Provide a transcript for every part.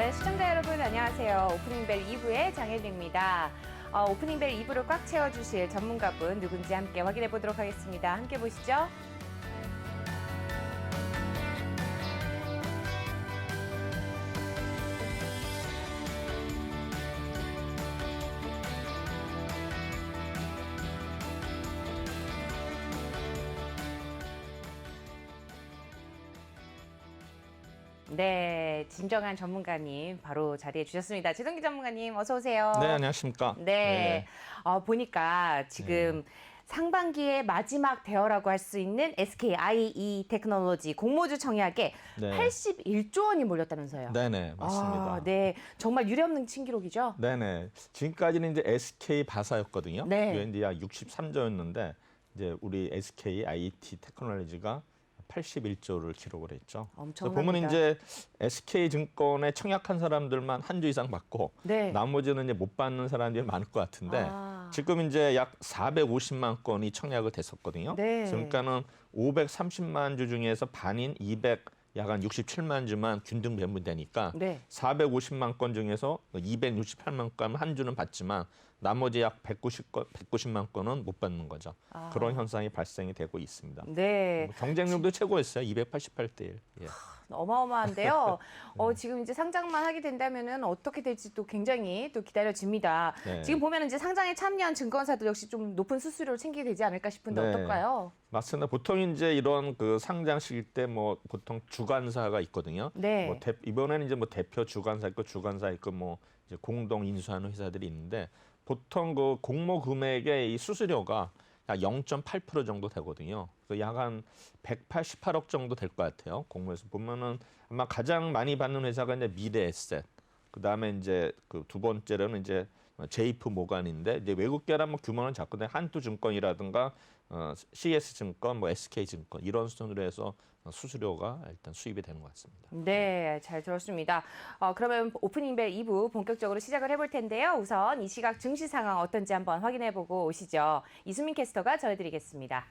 네, 시청자 여러분 안녕하세요. 오프닝벨 2부의 장혜리입니다. 오프닝벨 2부를 꽉 채워주실 전문가분 누군지 함께 확인해 보도록 하겠습니다. 함께 보시죠. 네, 진정한 전문가님 바로 자리해 주셨습니다. 최동기 전문가님 어서 오세요. 네, 안녕하십니까. 네, 보니까 지금 상반기의 마지막 대어라고 할 수 있는 SK IE 테크놀로지 공모주 청약에 81조 원이 몰렸다면서요. 네네, 맞습니다. 네, 정말 유례없는 신기록이죠. 네네. 지금까지는 이제 SK 바사였거든요. 네. 이제 약 63조였는데 이제 우리 SK IT 테크놀로지가 81조를 기록을 했죠. 엄청납니다. 보면 이제 SK 증권에 청약한 사람들만 한 주 이상 받고 네. 나머지는 이제 못 받는 사람들이 많을 것 같은데 지금 이제 약 450만 건이 청약을 됐었거든요. 네. 그러니까는 530만 주 중에서 반인 약 한 67만 주만 균등 배분되니까 네. 450만 건 중에서 268만 건 한 주는 받지만 나머지 약 190만 건은 못 받는 거죠. 그런 현상이 발생이 되고 있습니다. 네. 경쟁률도 최고였어요. 288대 1. 예. 어마어마한데요. 지금 이제 상장만 하게 된다면은 어떻게 될지 또 굉장히 또 기다려집니다. 네. 지금 보면은 이제 상장에 참여한 증권사도 역시 좀 높은 수수료를 챙기게 되지 않을까 싶은데 네. 어떨까요? 맞습니다. 보통 이제 이런 그 상장식 때 뭐 보통 주관사가 있거든요. 네. 뭐 이번에는 이제 뭐 대표 주관사 있고 뭐 이제 공동 인수하는 회사들이 있는데 보통 그 공모 금액의 이 수수료가 약 0.8% 정도 되거든요. 약 한 188억 정도 될 것 같아요. 공모에서 보면은 아마 가장 많이 받는 회사가 이제 미래에셋. 그다음에 이제 그 두 번째로는 이제 JP 모간인데 이제 외국계라 뭐 규모는 작거든요. 한투증권이라든가 CS증권, 뭐 SK증권 이런 수준으로 해서 수수료가 일단 수입이 되는 것 같습니다. 네, 잘 들었습니다. 그러면 오프닝벨 2부 본격적으로 시작을 해볼 텐데요. 우선 이 시각 증시 상황 어떤지 한번 확인해보고 오시죠. 이수민 캐스터가 전해드리겠습니다.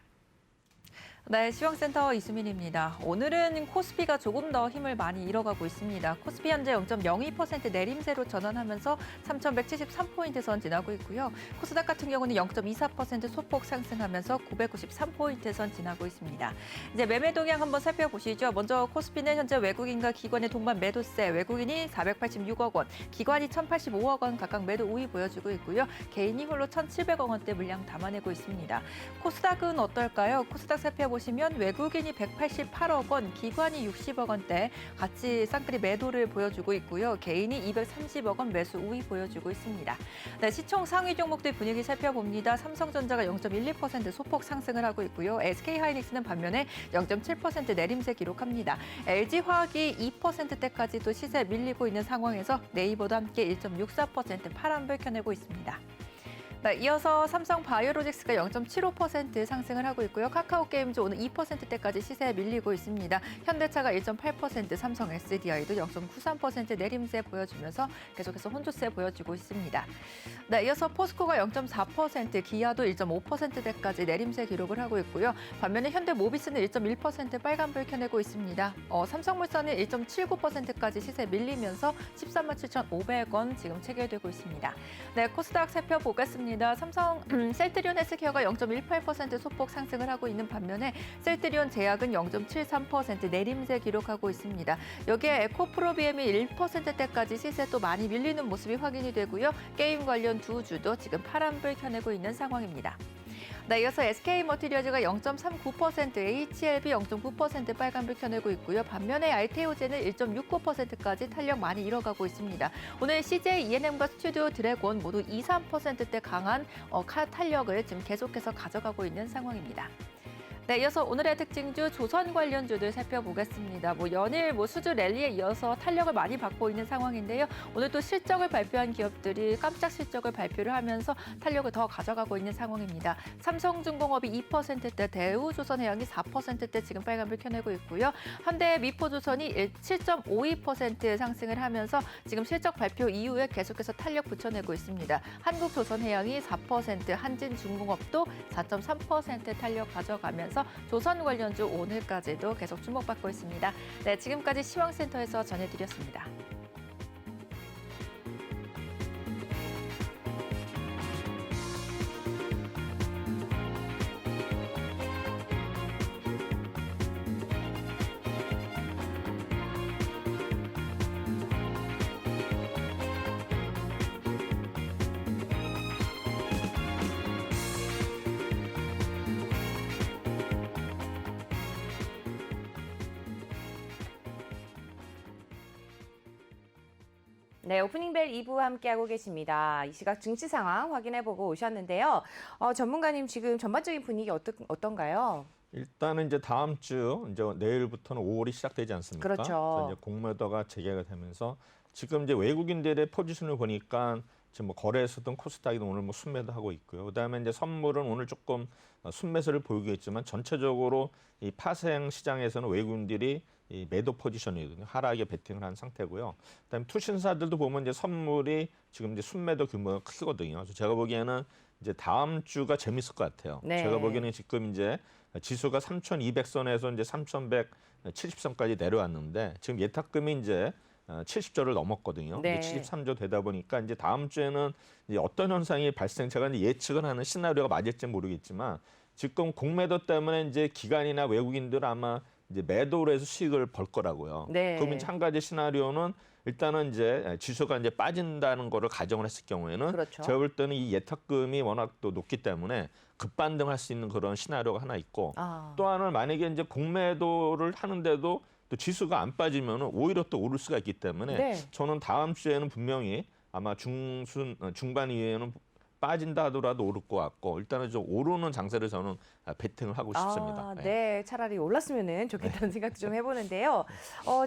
네, 시황센터 이수민입니다. 오늘은 코스피가 조금 더 힘을 많이 잃어가고 있습니다. 코스피 현재 0.02% 내림세로 전환하면서 3,173포인트 선 지나고 있고요. 코스닥 같은 경우는 0.24% 소폭 상승하면서 993포인트 선 지나고 있습니다. 이제 매매 동향 한번 살펴보시죠. 먼저 코스피는 현재 외국인과 기관의 동반 매도세, 외국인이 486억 원, 기관이 1,085억 원 각각 매도 우위 보여주고 있고요. 개인이 홀로 1,700억 원대 물량 담아내고 있습니다. 코스닥은 어떨까요? 코스닥 살펴보시면 외국인이 188억 원, 기관이 60억 원대 같이 쌍끌이 매도를 보여주고 있고요. 개인이 230억 원 매수 우위 보여주고 있습니다. 네, 시총 상위 종목들 분위기 살펴봅니다. 삼성전자가 0.12% 소폭 상승을 하고 있고요. SK하이닉스는 반면에 0.7% 내림세 기록합니다. LG화학이 2%대까지 또 시세 밀리고 있는 상황에서 네이버도 함께 1.64% 파란불 켜내고 있습니다. 이어서 삼성바이오로직스가 0.75% 상승을 하고 있고요. 카카오게임즈 오늘 2%대까지 시세에 밀리고 있습니다. 현대차가 1.8%, 삼성 SDI도 0.93% 내림세 보여주면서 계속해서 혼조세 보여주고 있습니다. 네, 이어서 포스코가 0.4%, 기아도 1.5%대까지 내림세 기록을 하고 있고요. 반면에 현대모비스는 1.1% 빨간불 켜내고 있습니다. 삼성물산은 1.79%까지 시세 밀리면서 13만 7,500원 지금 체결되고 있습니다. 네, 코스닥 살펴보겠습니다. 삼성 셀트리온 헬스케어가 0.18% 소폭 상승을 하고 있는 반면에 셀트리온 제약은 0.73% 내림세 기록하고 있습니다. 여기에 에코프로비엠이 1%대까지 시세 또 많이 밀리는 모습이 확인이 되고요. 게임 관련 두 주도 지금 파란불 켜내고 있는 상황입니다. 네, 이어서 SK머티리얼즈가 0.39%, HLB 0.9% 빨간불 켜내고 있고요. 반면에 알테오젠은 1.69%까지 탄력 많이 잃어가고 있습니다. 오늘 CJ ENM과 스튜디오 드래곤 모두 2, 3%대 강한 탄력을 지금 계속해서 가져가고 있는 상황입니다. 네, 이어서 오늘의 특징주 조선 관련주들 살펴보겠습니다. 연일 수주 랠리에 이어서 탄력을 많이 받고 있는 상황인데요. 오늘 또 실적을 발표한 기업들이 깜짝 실적을 발표를 하면서 탄력을 더 가져가고 있는 상황입니다. 삼성중공업이 2%대, 대우조선해양이 4%대 지금 빨간불 켜내고 있고요. 현대미포조선이 7.52% 상승을 하면서 지금 실적 발표 이후에 계속해서 탄력 붙여내고 있습니다. 한국조선해양이 4%, 한진중공업도 4.3% 탄력 가져가면서 조선 관련주 오늘까지도 계속 주목받고 있습니다. 네, 지금까지 시황센터에서 전해드렸습니다. 네, 오프닝벨 2부 함께하고 계십니다. 이 시각 증시 상황 확인해보고 오셨는데요. 전문가님 지금 전반적인 분위기 어떤가요? 일단은 이제 다음 주 이제 내일부터는 5월이 시작되지 않습니까? 그렇죠. 그래서 이제 공매도가 재개가 되면서 지금 이제 외국인들의 포지션을 보니까 지금 뭐 거래소든 코스닥이든 오늘 뭐 순매도 하고 있고요. 그다음에 이제 선물은 오늘 조금 순매수를 보이겠지만 전체적으로 이 파생 시장에서는 외국인들이 이 매도 포지션이거든요. 하락에 베팅을 한 상태고요. 그다음에 투신사들도 보면 이제 선물이 지금 이제 순매도 규모가 크거든요. 그래서 제가 보기에는 이제 다음 주가 재밌을 것 같아요. 네. 제가 보기에는 지금 이제 지수가 3,200선에서 이제 3,170선까지 내려왔는데 지금 예탁금이 이제 70조를 넘었거든요. 네. 이제 73조 되다 보니까 이제 다음 주에는 이제 어떤 현상이 발생, 제가 이제 예측을 하는 시나리오가 맞을지 모르겠지만 지금 공매도 때문에 이제 기관이나 외국인들 아마 이제 매도를 해서 수익을 벌 거라고요. 네. 그럼 이제 한 가지 시나리오는 일단은 이제 지수가 이제 빠진다는 거를 가정을 했을 경우에는 그렇죠. 제가 볼 때는 이 예탁금이 워낙 또 높기 때문에 급반등할 수 있는 그런 시나리오가 하나 있고 또 하나는 만약에 이제 공매도를 하는데도 또 지수가 안 빠지면 오히려 또 오를 수가 있기 때문에 네. 저는 다음 주에는 분명히 아마 중반 이후에는 빠진다 하더라도 오를 것 같고 일단은 좀 오르는 장세를 저는 베팅을 하고 싶습니다. 네, 차라리 올랐으면 좋겠다는 생각도 좀 해보는데요.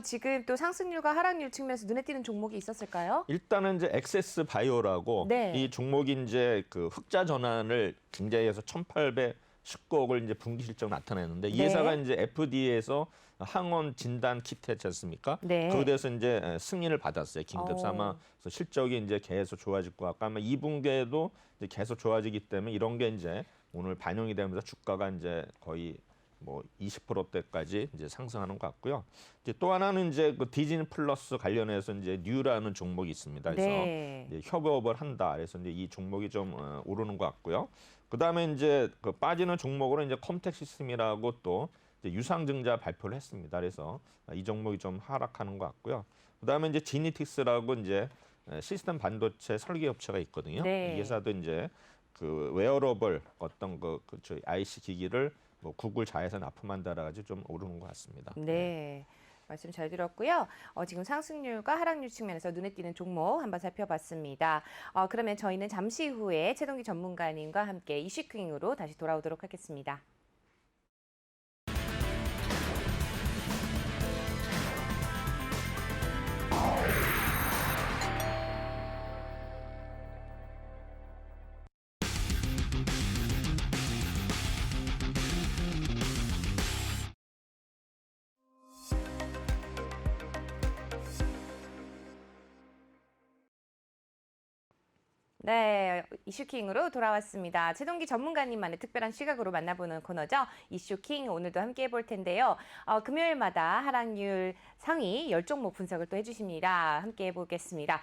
지금 또 상승률과 하락률 측면에서 눈에 띄는 종목이 있었을까요? 일단은 이제 엑세스 바이오라고 네. 이 종목이 이제 그 흑자 전환을 굉장히 해서 1,819억을 이제 분기 실적 나타냈는데 이 네. 회사가 이제 FDA에서 항원 진단 키트 했지 않습니까? 네. 그에 대해서 이제 승인을 받았어요. 긴급 아마 그래서 실적이 이제 계속 좋아질 것 같고 아마 2분기에도 이제 계속 좋아지기 때문에 이런 게 이제 오늘 반영이 되면서 주가가 이제 거의 뭐 20%대까지 이제 상승하는 것 같고요. 이제 또 하나는 이제 그 디즈니 플러스 관련해서 이제 뉴라는 종목이 있습니다. 그래서 네. 이제 협업을 한다. 그래서 이제 이 종목이 좀 오르는 것 같고요. 그다음에 이제 그 빠지는 종목으로 이제 컴텍 시스템이라고 또 이제 유상증자 발표를 했습니다. 그래서 이 종목이 좀 하락하는 것 같고요. 그다음에 이제 지니틱스라고 이제 시스템 반도체 설계 업체가 있거든요. 네. 이 회사도 이제 그 웨어러블 어떤 저희 IC 기기를 뭐 구글 자회사 납품한다라 가지고 좀 오르는 것 같습니다. 네. 말씀 잘 들었고요. 지금 상승률과 하락률 측면에서 눈에 띄는 종목 한번 살펴봤습니다. 그러면 저희는 잠시 후에 최동기 전문가님과 함께 이슈킹으로 다시 돌아오도록 하겠습니다. 네, 이슈킹으로 돌아왔습니다. 최동기 전문가님만의 특별한 시각으로 만나보는 코너죠. 이슈킹 오늘도 함께 해볼 텐데요. 금요일마다 하락률 상위 10종목 분석을 또 해주십니다. 함께 해보겠습니다.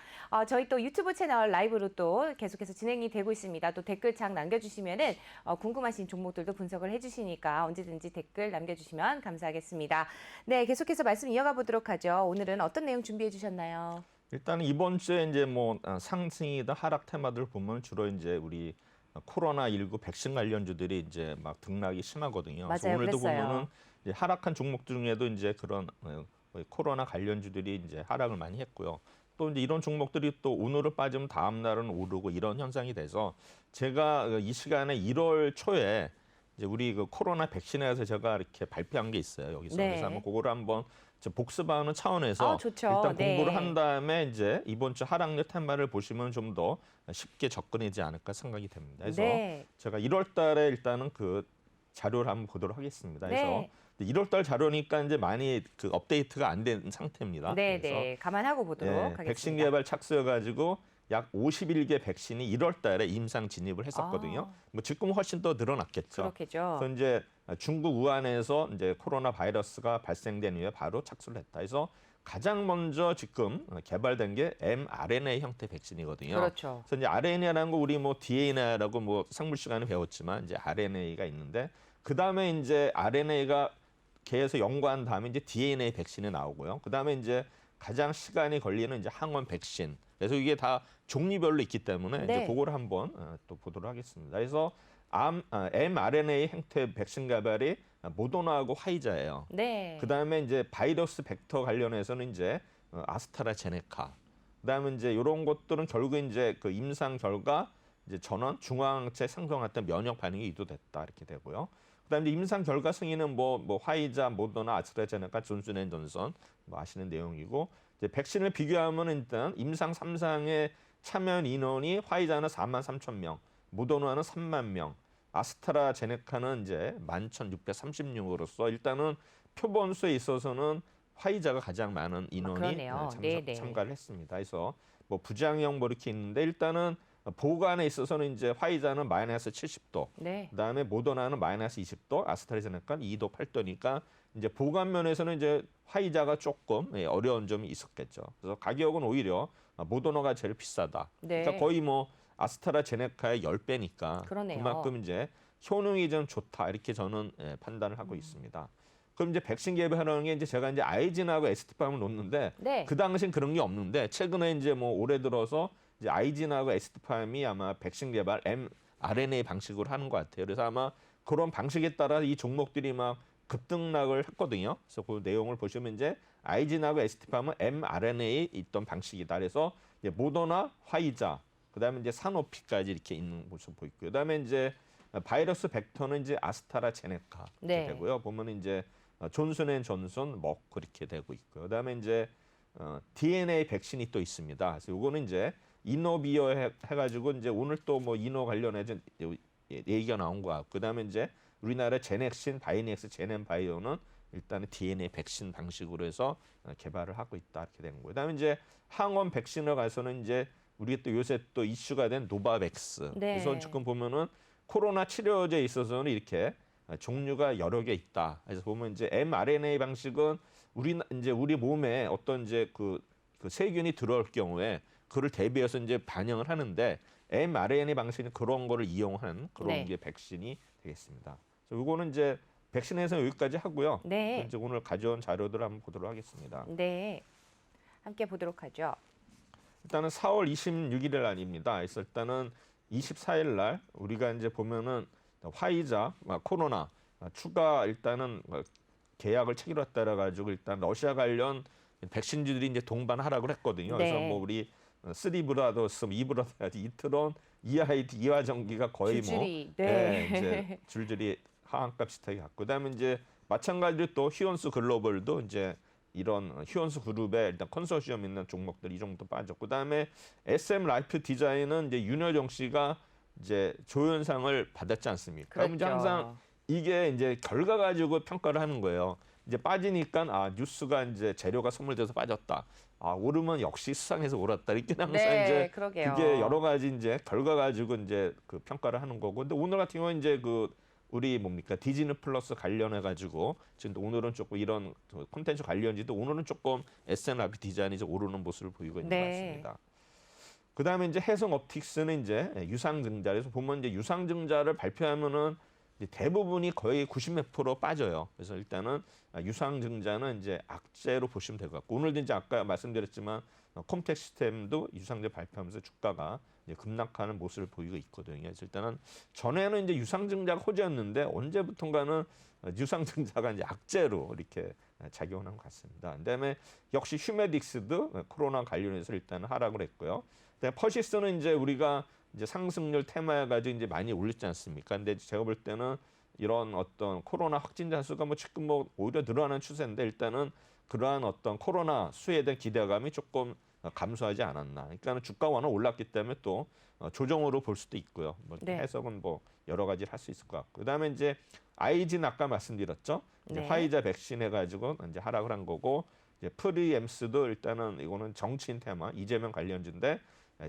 저희 또 유튜브 채널 라이브로 또 계속해서 진행이 되고 있습니다. 또 댓글창 남겨주시면은 궁금하신 종목들도 분석을 해주시니까 언제든지 댓글 남겨주시면 감사하겠습니다. 네, 계속해서 말씀 이어가 보도록 하죠. 오늘은 어떤 내용 준비해 주셨나요? 일단 이번 주에 이제 뭐 상승이다 하락 테마들 보면 주로 이제 우리 코로나19 백신 관련주들이 이제 막 등락이 심하거든요. 그래서 맞아요, 오늘도 그랬어요. 보면은 이제 하락한 종목 중에도 이제 그런 코로나 관련주들이 이제 하락을 많이 했고요. 또 이제 이런 종목들이 또 오늘은 빠지면 다음 날은 오르고 이런 현상이 돼서 제가 이 시간에 1월 초에 이제 우리 그 코로나 백신에 대해서 제가 이렇게 발표한 게 있어요. 여기서 네. 그래서 한번 그거를 한번 복습하는 차원에서 좋죠. 일단 공부를 네. 한 다음에 이제 이번 주 하락률 테마를 보시면 좀 더 쉽게 접근하지 않을까 생각이 됩니다. 그래서 네. 제가 1월 달에 일단은 그 자료를 한번 보도록 하겠습니다. 그래서 네. 1월 달 자료니까 이제 많이 그 업데이트가 안 된 상태입니다. 네, 그래서 네. 감안하고 보도록 하겠습니다. 백신 개발 착수해 가지고 약 51개 백신이 1월 달에 임상 진입을 했었거든요. 뭐 지금 훨씬 더 늘어났겠죠. 그렇겠죠. 그래서 이제 중국 우한에서 이제 코로나 바이러스가 발생된 이후에 바로 착수를 했다. 그래서 가장 먼저 지금 개발된 게 mRNA 형태 백신이거든요. 그렇죠. 그래서 이제 RNA라는 거 우리 뭐 DNA라고 뭐 생물 시간에 배웠지만 이제 RNA가 있는데 그 다음에 이제 RNA가 개에서 연구한 다음에 이제 DNA 백신이 나오고요. 그 다음에 이제 가장 시간이 걸리는 이제 항원 백신. 그래서 이게 다 종류별로 있기 때문에 네. 이제 그거를 한번 또 보도록 하겠습니다. 그래서 mRNA 형태 백신 개발이 모더나하고 화이자예요. 네. 그다음에 이제 바이러스 벡터 관련해서는 이제 아스트라제네카. 그다음에 이제 이런 것들은 결국 이제 그 임상 결과 이제 전원 중화항체 생성했던 면역 반응이 유도됐다 이렇게 되고요. 그다음에 임상 결과 승인은 뭐 화이자, 모더나, 아스트라제네카, 존슨앤존슨 뭐 아시는 내용이고 이제 백신을 비교하면 일단 임상 3상의 참여 인원이 화이자는 43,000명, 모더나는 3만 명, 아스트라제네카는 이제 11,636으로서 일단은 표본수에 있어서는 화이자가 가장 많은 인원이 그러네요. 네네. 참가를 했습니다. 그래서 뭐 부작용 뭐 이렇게 있는데 일단은 보관에 있어서는 이제 화이자는 마이너스 70도, 네. 그다음에 모더나는 마이너스 20도, 아스트라제네카는 2도 8도니까 이제 보관 면에서는 이제 화이자가 조금 어려운 점이 있었겠죠. 그래서 가격은 오히려 모더나가 제일 비싸다. 네. 그러니까 거의 뭐 아스트라제네카의 10배니까 그러네요. 그만큼 이제 효능이 좀 좋다 이렇게 저는 판단을 하고 있습니다. 그럼 이제 백신 개발하는 게 이제 제가 이제 아이진하고 에스티팜을 놓는데 네. 그 당시엔 그런 게 없는데 최근에 이제 뭐 올해 들어서 이제 아이진하고 에스티팜이 아마 백신 개발 mRNA 방식으로 하는 것 같아요. 그래서 아마 그런 방식에 따라 이 종목들이 막 급등락을 했거든요. 그래서 그 내용을 보시면 이제 아이진하고 에스티팜은 mRNA 있던 방식이다. 그래서 이제 모더나, 화이자, 그다음에 이제 사노피까지 이렇게 있는 모습 보이고요. 그다음에 이제 바이러스 벡터는 이제 아스트라제네카 네. 되고요. 보면 이제 존슨앤존슨, 뭐 그렇게 되고 있고요. 그다음에 이제 DNA 백신이 또 있습니다. 그래서 요거는 이제 이노비어 해가지고 이제 오늘 또 뭐 이노 관련해서 얘기가 나온 거 같고, 그다음에 이제 우리나라 제넥신, 바이넥스, 제넨바이오는 일단은 DNA 백신 방식으로 해서 개발을 하고 있다 이렇게 되는 거예요. 그다음에 이제 항원 백신을 가서는 이제 우리 또 요새 또 이슈가 된 노바백스. 네. 그래서 지금 보면은 코로나 치료제에 있어서는 이렇게 종류가 여러 개 있다. 그래서 보면 이제 mRNA 방식은 우리 몸에 어떤 이제 그 세균이 들어올 경우에 그를 대비해서 이제 반영을 하는데 mRNA 방식은 그런 거를 이용한 그런 네. 게 백신이 되겠습니다. 그래서 이거는 이제 백신에서 여기까지 하고요. 네. 이제 오늘 가져온 자료들을 한번 보도록 하겠습니다. 네. 함께 보도록 하죠. 일단은 4월 26일 날입니다. 그래서 일단은 24일 날 우리가 이제 보면은 화이자, 코로나 추가 일단은 계약을 체결했다 가지고 일단 러시아 관련 백신주들이 이제 동반 하락을 했거든요. 네. 그래서 뭐 우리 쓰리브라더스, 이브라더스, 이트론, 이하이트, 이화전기가 거의 줄줄이, 뭐 네. 이제 줄줄이 하한가 비슷하게 갔고, 그다음에 이제 마찬가지로 또 휴원스 글로벌도 이제 이런 휴원스 그룹에 일단 컨소시엄 있는 종목들 이 정도 빠졌고, 그다음에 SM 라이프 디자인은 이제 윤여정 씨가 이제 조연상을 받았지 않습니까? 그럼 이제 항상 이게 이제 결과 가지고 평가를 하는 거예요. 이제 빠지니까 뉴스가 이제 재료가 선물돼서 빠졌다. 오르면 역시 수상해서 오랐다. 이렇게 항상 네, 이제 그러게요. 그게 여러 가지 이제 결과 가지고 이제 그 평가를 하는 거고. 근데 오늘 같은 경우는 이제 우리 뭡니까 디즈니 플러스 관련해 가지고 지금 오늘은 조금 이런 콘텐츠 관련지도 오늘은 조금 SNRP 디자인이 좀 오르는 모습을 보이고 있는 것 같습니다. 그다음에 이제 해성 옵틱스는 이제 유상증자에서 보면 이제 유상증자를 발표하면은 이제 대부분이 거의 90몇 % 빠져요. 그래서 일단은 유상증자는 이제 악재로 보시면 될 것 같고, 오늘도 이제 아까 말씀드렸지만 컴텍 시스템도 유상증자 발표하면서 주가가 이제 급락하는 모습을 보이고 있거든요. 그래서 일단은 전에는 이제 유상증자가 호재였는데 언제부턴가는 유상증자가 이제 악재로 이렇게 작용한 것 같습니다. 그다음에 역시 휴메딕스도 코로나 관련해서 일단 하락을 했고요. 그다음에 퍼시스는 이제 우리가 이제 상승률 테마에 가지고 이제 많이 올렸지 않습니까? 근데 제가 볼 때는 이런 어떤 코로나 확진자 수가 뭐 지금 뭐 오히려 늘어나는 추세인데 일단은 그러한 어떤 코로나 수에 대한 기대감이 조금 감소하지 않았나. 그러니까 주가 완화 올랐기 때문에 또 조정으로 볼 수도 있고요. 뭐 네. 해석은 뭐 여러 가지를 할 수 있을 것 같고. 그다음에 이제 아이진 아까 말씀드렸죠. 이제 네. 화이자 백신 해가지고 이제 하락을 한 거고, 이제 프리엠스도 일단은 이거는 정치인 테마 이재명 관련주인데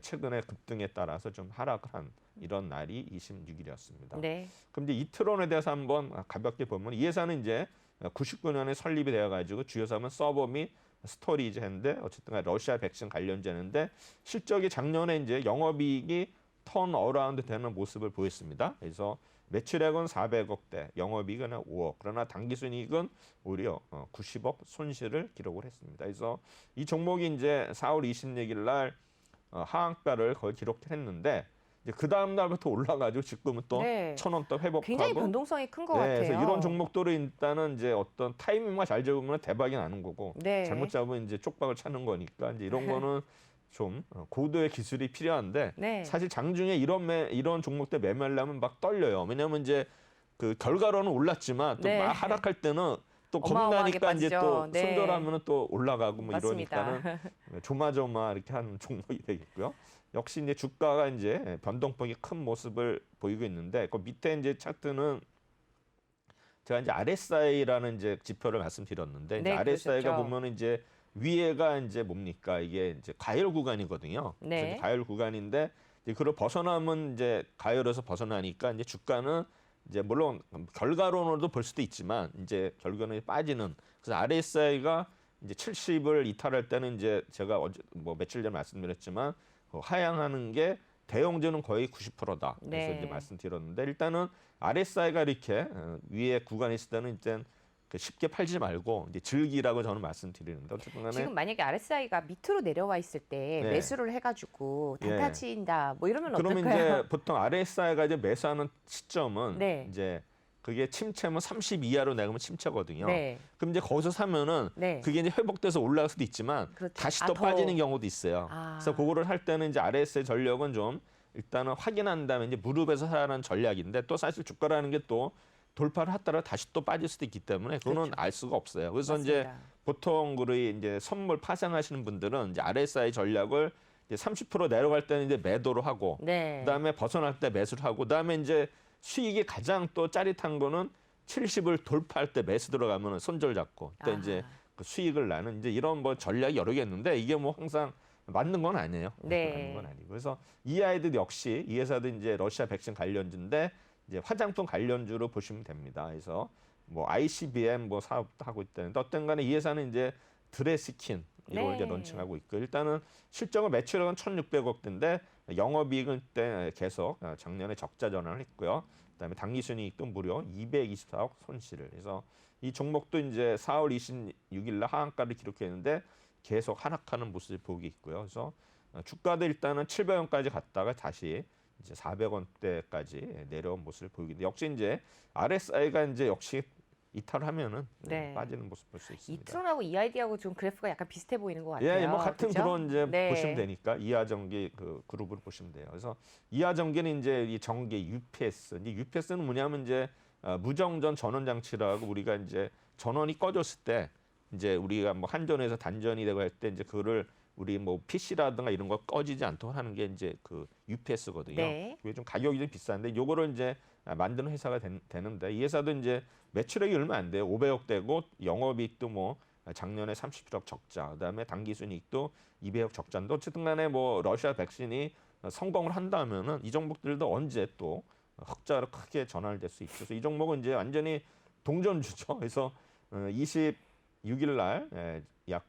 최근에 급등에 따라서 좀 하락을 한 이런 날이 26일이었습니다. 네. 그럼 이제 이트론에 대해서 한번 가볍게 보면 이 회사는 이제 99년에 설립이 되어가지고 주요 사업은 서버 및 스토리지인데 어쨌든 러시아 백신 관련제인데 실적이 작년에 이제 영업이익이 턴 어라운드 되는 모습을 보였습니다. 그래서 매출액은 400억대, 영업이익은 5억. 그러나 당기순이익은 오히려 90억 손실을 기록을 했습니다. 그래서 이 종목이 이제 4월 26일 날 하한가를 거의 기록했는데 이제 그 다음 날부터 올라가지고 지금은 또 네. 1,000원 또 회복하고. 굉장히 변동성이 큰 것 네, 같아요. 그래서 이런 종목들은 일단은 이제 어떤 타이밍만 잘 잡으면 대박이 나는 거고, 네. 잘못 잡으면 이제 쪽박을 차는 거니까 이제 이런 거는 좀 고도의 기술이 필요한데 네. 사실 장중에 이런 종목들 매매하려면 막 떨려요. 왜냐하면 이제 그 결과로는 올랐지만 또 네. 막 하락할 때는 또 어마어마하게 겁나니까 이제 빠지죠. 또 네. 손절하면은 또 올라가고 뭐 맞습니다. 이러니까는 조마조마 이렇게 하는 종목이 되겠고요. 역시 이제 주가가 이제 변동폭이 큰 모습을 보이고 있는데 그 밑에 이제 차트는 제가 이제 RSI라는 이제 지표를 말씀드렸는데 이제 네, RSI가 그러셨죠. 보면은 이제 위에가 이제 뭡니까? 이게 이제 가열 구간이거든요. 그래서 네. 이제 가열 구간인데 이제 그걸 벗어나면 이제 가열에서 벗어나니까 이제 주가는 이제 물론 결과론으로도 볼 수도 있지만 이제 결과는 빠지는 그래서 RSI가 이제 70을 이탈할 때는 이제 제가 어제 뭐 며칠 전에 말씀드렸지만 하향하는 게 대형주는 거의 90%다. 그래서 네. 이제 말씀드렸는데 일단은 RSI가 이렇게 위에 구간이 있을 때는 일단 쉽게 팔지 말고 이제 즐기라고 저는 말씀드리는데 어쨌든 간에 지금 만약에 RSI가 밑으로 내려와 있을 때 네. 매수를 해가지고 예. 단타치인다 뭐 이러면 그러면 어떨까요? 이제 보통 RSI가 이제 매수하는 시점은 네. 이제 그게 침체면 30 이하로 내가면 침체거든요. 네. 그럼 이제 거기서 사면은 네. 그게 이제 회복돼서 올라갈 수도 있지만 그렇죠. 다시 아, 또 더. 빠지는 경우도 있어요. 아. 그래서 그거를 할 때는 이제 RSI 전략은 좀 일단은 확인한 다음에 이제 무릎에서 사라는 전략인데 또 사실 주가라는 게 또 돌파를 했다가 다시 또 빠질 수도 있기 때문에 그거는 그렇죠. 알 수가 없어요. 그래서 맞습니다. 이제 보통 우리 이제 선물 파생하시는 분들은 이제 RSI 전략을 이제 30% 내려갈 때는 이제 매도를 하고 네. 그다음에 벗어날 때 매수를 하고 그다음에 이제 수익이 가장 또 짜릿한 거는 70을 돌파할 때 매수 들어가면 손절 잡고 또 이제 그 수익을 나는 이제 이런 뭐 전략이 여러 개 있는데 이게 뭐 항상 맞는 건 아니에요. 네. 맞는 건 아니고 그래서 이 아이들 역시 이 회사도 이제 러시아 백신 관련주인데 이제 화장품 관련주로 보시면 됩니다. 그래서 뭐 ICBM 뭐 사업도 하고 있다는데 어떤 간에 이 회사는 이제 드레스킨 이걸 네. 이제 런칭하고 있고 일단은 실적은 매출액은 1,600억대인데 영업이익은 때 계속 작년에 적자 전환을 했고요. 그다음에 당기순이익도 무려 224억 손실을. 그래서 이 종목도 이제 4월 26일 날 하한가를 기록했는데 계속 하락하는 모습을 보고 있고요. 그래서 주가도 일단은 700원까지 갔다가 다시 이제 400원대까지 내려온 모습을 보이고 있는데 역시 이제 RSI가 이제 역시 이탈하면은 네. 빠지는 모습 볼 수 있습니다. 이트론하고 EID하고 좀 그래프가 약간 비슷해 보이는 것 같아요. 예, 뭐 같은 그죠? 그런 이제 네. 보시면 되니까 이하전기 그 그룹을 보시면 돼요. 그래서 이하전기는 이제 이 전기 UPS, 이 UPS는 뭐냐면 이제 무정전 전원 장치라고 우리가 이제 전원이 꺼졌을 때 이제 우리가 뭐 한전에서 단전이 되고 할 때 이제 그거를 우리 뭐 PC라든가 이런 거 꺼지지 않도록 하는 게 이제 그 UPS거든요. 네. 그게 좀 가격이 좀 비싼데 요거를 이제 만드는 회사가 되는데 이 회사도 이제 매출액이 얼마 안 돼요. 500억대고 영업이익도 뭐 작년에 31억 적자. 그다음에 당기순이익도 200억 적자인데 어쨌든 간에 뭐 러시아 백신이 성공을 한다면은 이 종목들도 언제 또 흑자로 크게 전환될 수 있죠. 그래서 이 종목은 이제 완전히 동전주죠. 그래서 26일 날 약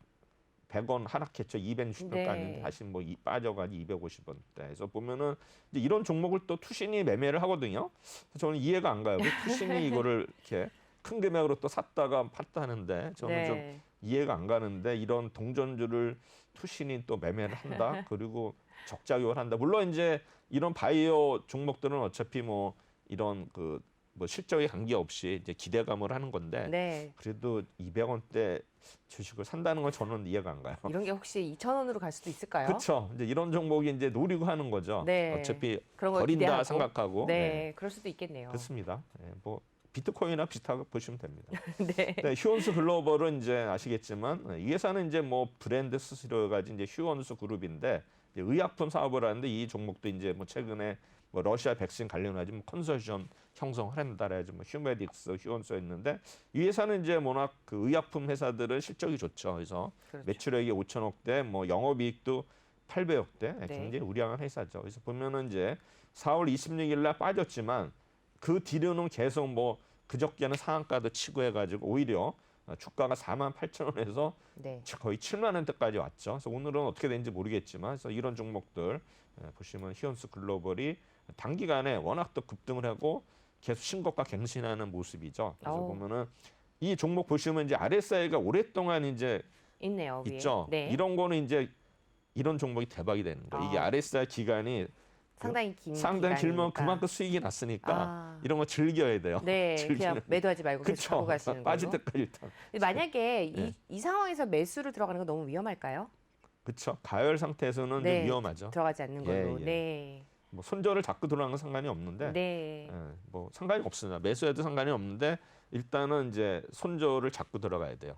100원 하락했죠. 260원 네. 깠는데 다시 뭐 빠져가지고 250원대. 그래서 보면은 이제 이런 종목을 또 투신이 매매를 하거든요. 그래서 저는 이해가 안 가요. 왜 투신이 이거를 이렇게 큰 금액으로 또 샀다가 팠다 하는데 저는 좀 네. 이해가 안 가는데 이런 동전주를 투신이 또 매매를 한다. 그리고 적자격을 한다. 물론 이제 이런 바이오 종목들은 어차피 뭐 이런 그 뭐 실적에 관계없이 이제 기대감을 하는 건데 네. 그래도 200원대 주식을 산다는 건 저는 이해가 안 가요. 이런 게 혹시 2,000원으로 갈 수도 있을까요? 그렇죠. 이제 이런 종목이 이제 노리고 하는 거죠. 네. 어차피 그런 걸 버린다 기대하고. 생각하고. 네. 그럴 수도 있겠네요. 그렇습니다. 뭐 비트코인이나 비슷하게 보시면 됩니다. 네. 네, 휴원수 글로벌은 이제 아시겠지만 이 회사는 이제 뭐 브랜드 수수료 가진 이제 휴원수 그룹인데 이제 의약품 사업을 하는데 이 종목도 이제 뭐 최근에 뭐 러시아 백신 관련하지 뭐 컨소시엄 형성을 한다라지 뭐 휴메딕스 휴원수 있는데 이 회사는 이제 워낙 그 의약품 회사들은 실적이 좋죠. 그래서 그렇죠. 매출액이 5천억대, 뭐 영업이익도 800억대, 네. 굉장히 우량한 회사죠. 그래서 보면은 이제 4월 26일 날 빠졌지만 그 뒤로는 계속 뭐 그저께는 상한가도 치고 해가지고 오히려 주가가 48,000원에서 네. 거의 7만 원대까지 왔죠. 그래서 오늘은 어떻게 되는지 모르겠지만, 그래서 이런 종목들 보시면 히온스 글로벌이 단기간에 워낙 또 급등을 하고 계속 신고가 갱신하는 모습이죠. 그래서 오. 보면은 이 종목 보시면 이제 RSI가 오랫동안 이제 있네요. 위에. 있죠. 네. 이런 거는 이제 이런 종목이 대박이 되는 거예요. 이게 아. RSI 기간이 상당히 긴 상당히 길면 기간이니까. 그만큼 수익이 났으니까 아. 이런 거 즐겨야 돼요. 네, 즐기는. 그냥 매도하지 말고 계속 그쵸. 갖고 가시는 빠질 걸로. 때까지 일단. 근데 만약에 네. 이 상황에서 매수를 들어가는 건 너무 위험할까요? 그렇죠. 가열 상태에서는 네, 좀 위험하죠. 들어가지 않는 예, 걸로. 예. 네. 뭐 손절을 자꾸 들어가는 건 상관이 없는데 네. 뭐 상관이 없습니다. 매수해도 상관이 없는데 일단은 이제 손절을 자꾸 들어가야 돼요.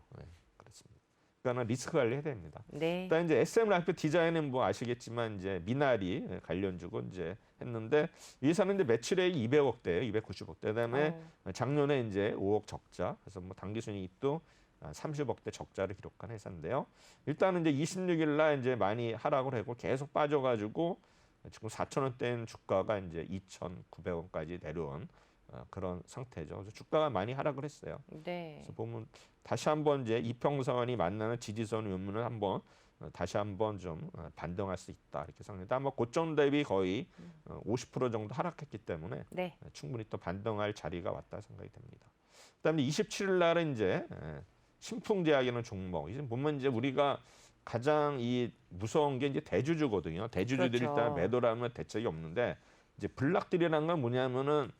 그렇습니다. 그러니까 리스크 관리해야 됩니다. 네. 일단 이제 SM 라이프 디자인은 뭐 아시겠지만 이제 미나리 관련주고 이제 했는데 이 회사는 이제 매출액이 200억대예요. 290억대. 그다음에 작년에 이제 5억 적자. 그래서 뭐 당기순이익도 30억대 적자를 기록한 회사인데요. 일단은 이제 26일 날 이제 많이 하락을 하고 계속 빠져가지고 지금 4,000원대인 주가가 이제 2,900원까지 내려온 그런 상태죠. 그래서 주가가 많이 하락을 했어요. 네. 그래서 보면 다시 한번 이제 이평선이 만나는 지지선 의문을 한번 다시 한번 좀 반등할 수 있다 이렇게 생각합니다. 아마 고점 대비 거의 50% 정도 하락했기 때문에 네. 충분히 또 반등할 자리가 왔다 생각이 됩니다. 그다음에 27일 날은 이제 신풍제약이라는 종목. 이제 보면 이제 우리가 가장 이 무서운 게 이제 대주주거든요. 대주주들이 그렇죠. 일단 매도라면 대책이 없는데 이제 블락들이라는 건 뭐냐면은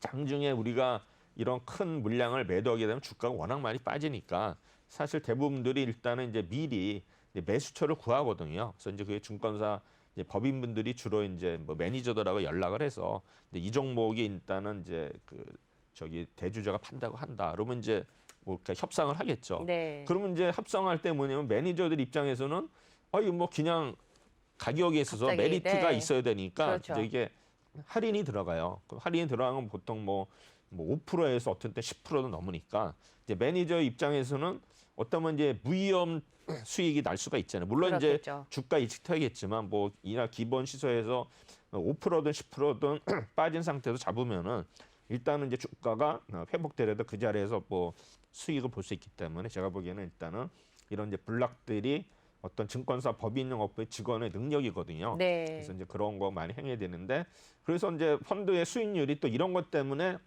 장중에 우리가 이런 큰 물량을 매도하게 되면 주가가 워낙 많이 빠지니까 사실 대부분들이 일단은 이제 미리 이제 매수처를 구하거든요. 그래서 이제 그게 증권사 이제 법인분들이 주로 이제 뭐 매니저들하고 연락을 해서 이제 이 종목이 일단은 이제 그 저기 대주주가 판다고 한다. 그러면 이제 뭐 이렇게 협상을 하겠죠. 네. 그러면 이제 협상할 때 뭐냐면 매니저들 입장에서는 이거 뭐 그냥 가격에 있어서 갑자기, 메리트가 네. 있어야 되니까 그렇죠. 이제 이게 할인이 들어가요. 그 할인이 들어가면 보통 뭐 5%에서 어떤 때 10%도 넘으니까 이제 매니저 입장에서는 어떠면 이제 무위험 수익이 날 수가 있잖아요. 물론 그렇겠죠. 이제 주가 이직해야겠지만 뭐 이나 기본 시세에서 5%든 10%든 빠진 상태에서 잡으면은 일단은 이제 주가가 회복되려도 그 자리에서 뭐 수익을 볼 수 있기 때문에 제가 보기에는 일단은 이런 이제 블락들이 어떤 증권사 법인영업부의 직원의 능력이거든요. 네. 그래서 이제 그런 거 많이 행해야 되는데 그래서 이제 펀드의 수익률이 또 이런 것 때문에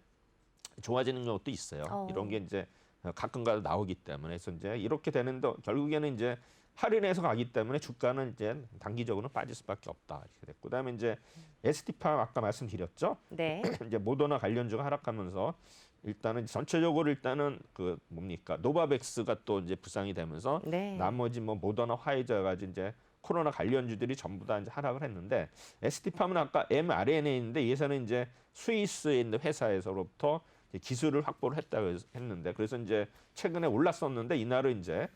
좋아지는 경우도 있어요. 이런 게 이제 가끔가다 나오기 때문에 그래서 이제 이렇게 되는데 결국에는 이제 할인해서 가기 때문에 주가는 이제 단기적으로는 빠질 수밖에 없다 이렇게 됐고 그다음에 이제 ST팜 아까 말씀드렸죠. 네. 이제 모더나 관련주가 하락하면서 일단은 전체적으로 일단은 그 뭡니까 노바백스가 또 이제 부상이 되면서 네. 나머지 뭐 모더나 화이자 가지고 이제 코로나 관련주들이 전부 다 이제 하락을 했는데 ST팜은 아까 mRNA인데 이 회사는 이제 스위스에 있는 회사에서로부터 이제 기술을 확보를 했다고 했는데 그래서 이제 최근에 올랐었는데 이날은 이제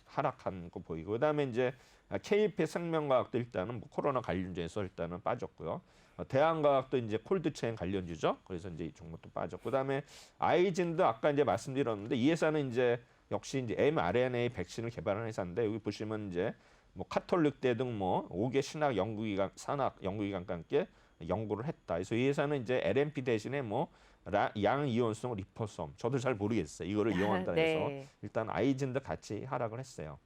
하락한 거 보이고 그다음에 이제 KP 생명과학도 일단은 뭐 코로나 관련주에서 일단은 빠졌고요. 대한과학도 이제 콜드체인 관련주죠. 그래서 이제 이 종목도 빠졌고 그다음에 아이진도 아까 이제 말씀드렸는데 이 회사는 이제 역시 이제 mRNA 백신을 개발한 회사인데 여기 보시면 이제 뭐 카톨릭대 등 뭐 5개 신학 연구기관 산학 연구기관과 함께 연구를 했다. 그래서 이 회사는 이제 LNP 대신에 뭐 양이온성 리포솜 저도 잘 모르겠어요. 이거를 이용한다 해서 네. 일단 아이진도 같이 하락을 했어요.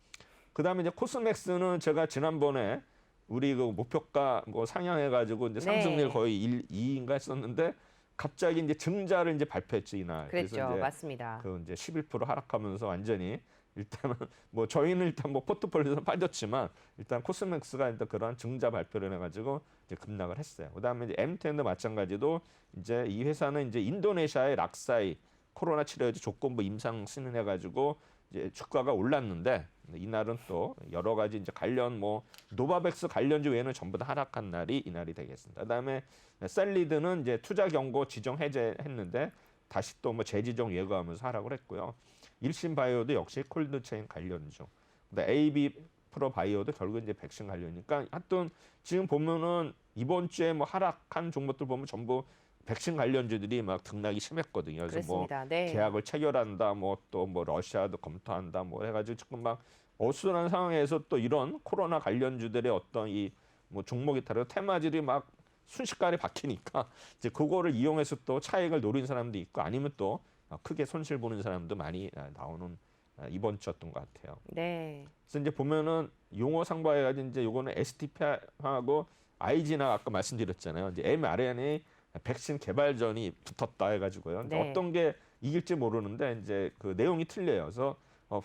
그다음에 이제 코스맥스는 제가 지난번에 우리 그 목표가 뭐 상향해가지고 이제 상승률 네. 거의 2인가 했었는데 갑자기 이제 증자를 이제 발표했지 이날. 그랬죠. 그래서 이제 맞습니다. 그 이제 11% 하락하면서 완전히 일단은 뭐 저희는 일단 뭐 포트폴리오에서 빠졌지만 일단 코스맥스가 일단 그런 증자 발표를 해가지고 이제 급락을 했어요. 그다음에 이제 M10도 마찬가지도 이제 이 회사는 이제 인도네시아의 락사이 코로나 치료제 조건부 임상 승인해가지고 이제 주가가 올랐는데 이날은 또 여러 가지 이제 관련 뭐 노바백스 관련주 외에는 전부 다 하락한 날이 이날이 되겠습니다. 그다음에 셀리드는 이제 투자 경고 지정 해제했는데 다시 또 뭐 재지정 예고하면서 하락을 했고요. 일신바이오도 역시 콜드체인 관련주. 근데 AB 프로바이오도 결국 이제 백신 관련이니까 하여튼 지금 보면은 이번 주에 뭐 하락한 종목들 보면 전부 백신 관련주들이 막 등락이 심했거든요. 그래서 그렇습니다. 뭐 네. 계약을 체결한다, 뭐 또 뭐 러시아도 검토한다, 뭐 해가지고 지금 막 어수선한 상황에서 또 이런 코로나 관련주들의 어떤 이 뭐 종목이 다르고 테마질이 막 순식간에 바뀌니까 이제 그거를 이용해서 또 차익을 노린 사람도 있고 아니면 또 크게 손실 보는 사람도 많이 나오는 이번 주였던 것 같아요. 네. 그래서 이제 보면은 용어 상부해가지고 이제 요거는 STP하고 아이지나 아까 말씀드렸잖아요. 이제 mRNA 백신 개발전이 붙었다 해가지고요. 네. 어떤 게 이길지 모르는데 이제 그 내용이 틀려요. 그래서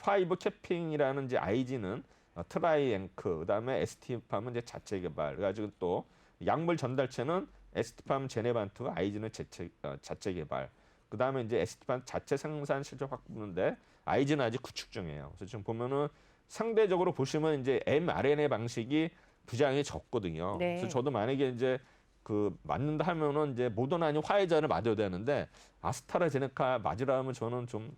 파이브 캐핑이라는 이제 아이지는 트라이앵크, 그다음에 ST팜은 이제 자체 개발. 그래가지고 또 약물 전달체는 ST팜 제네반트가 아이지는 자체 개발. 그다음에 이제 ST팜 자체 생산 실적 확보인데 아이지는 아직 구축 중이에요. 그래서 지금 보면은 상대적으로 보시면 이제 mRNA 방식이 부작용이 적거든요. 네. 그래서 저도 만약에 이제 그 맞는다 하면은 이제 모더나 아니면 화이자를 맞아야 되는데 아스트라제네카 맞으라면 저는 좀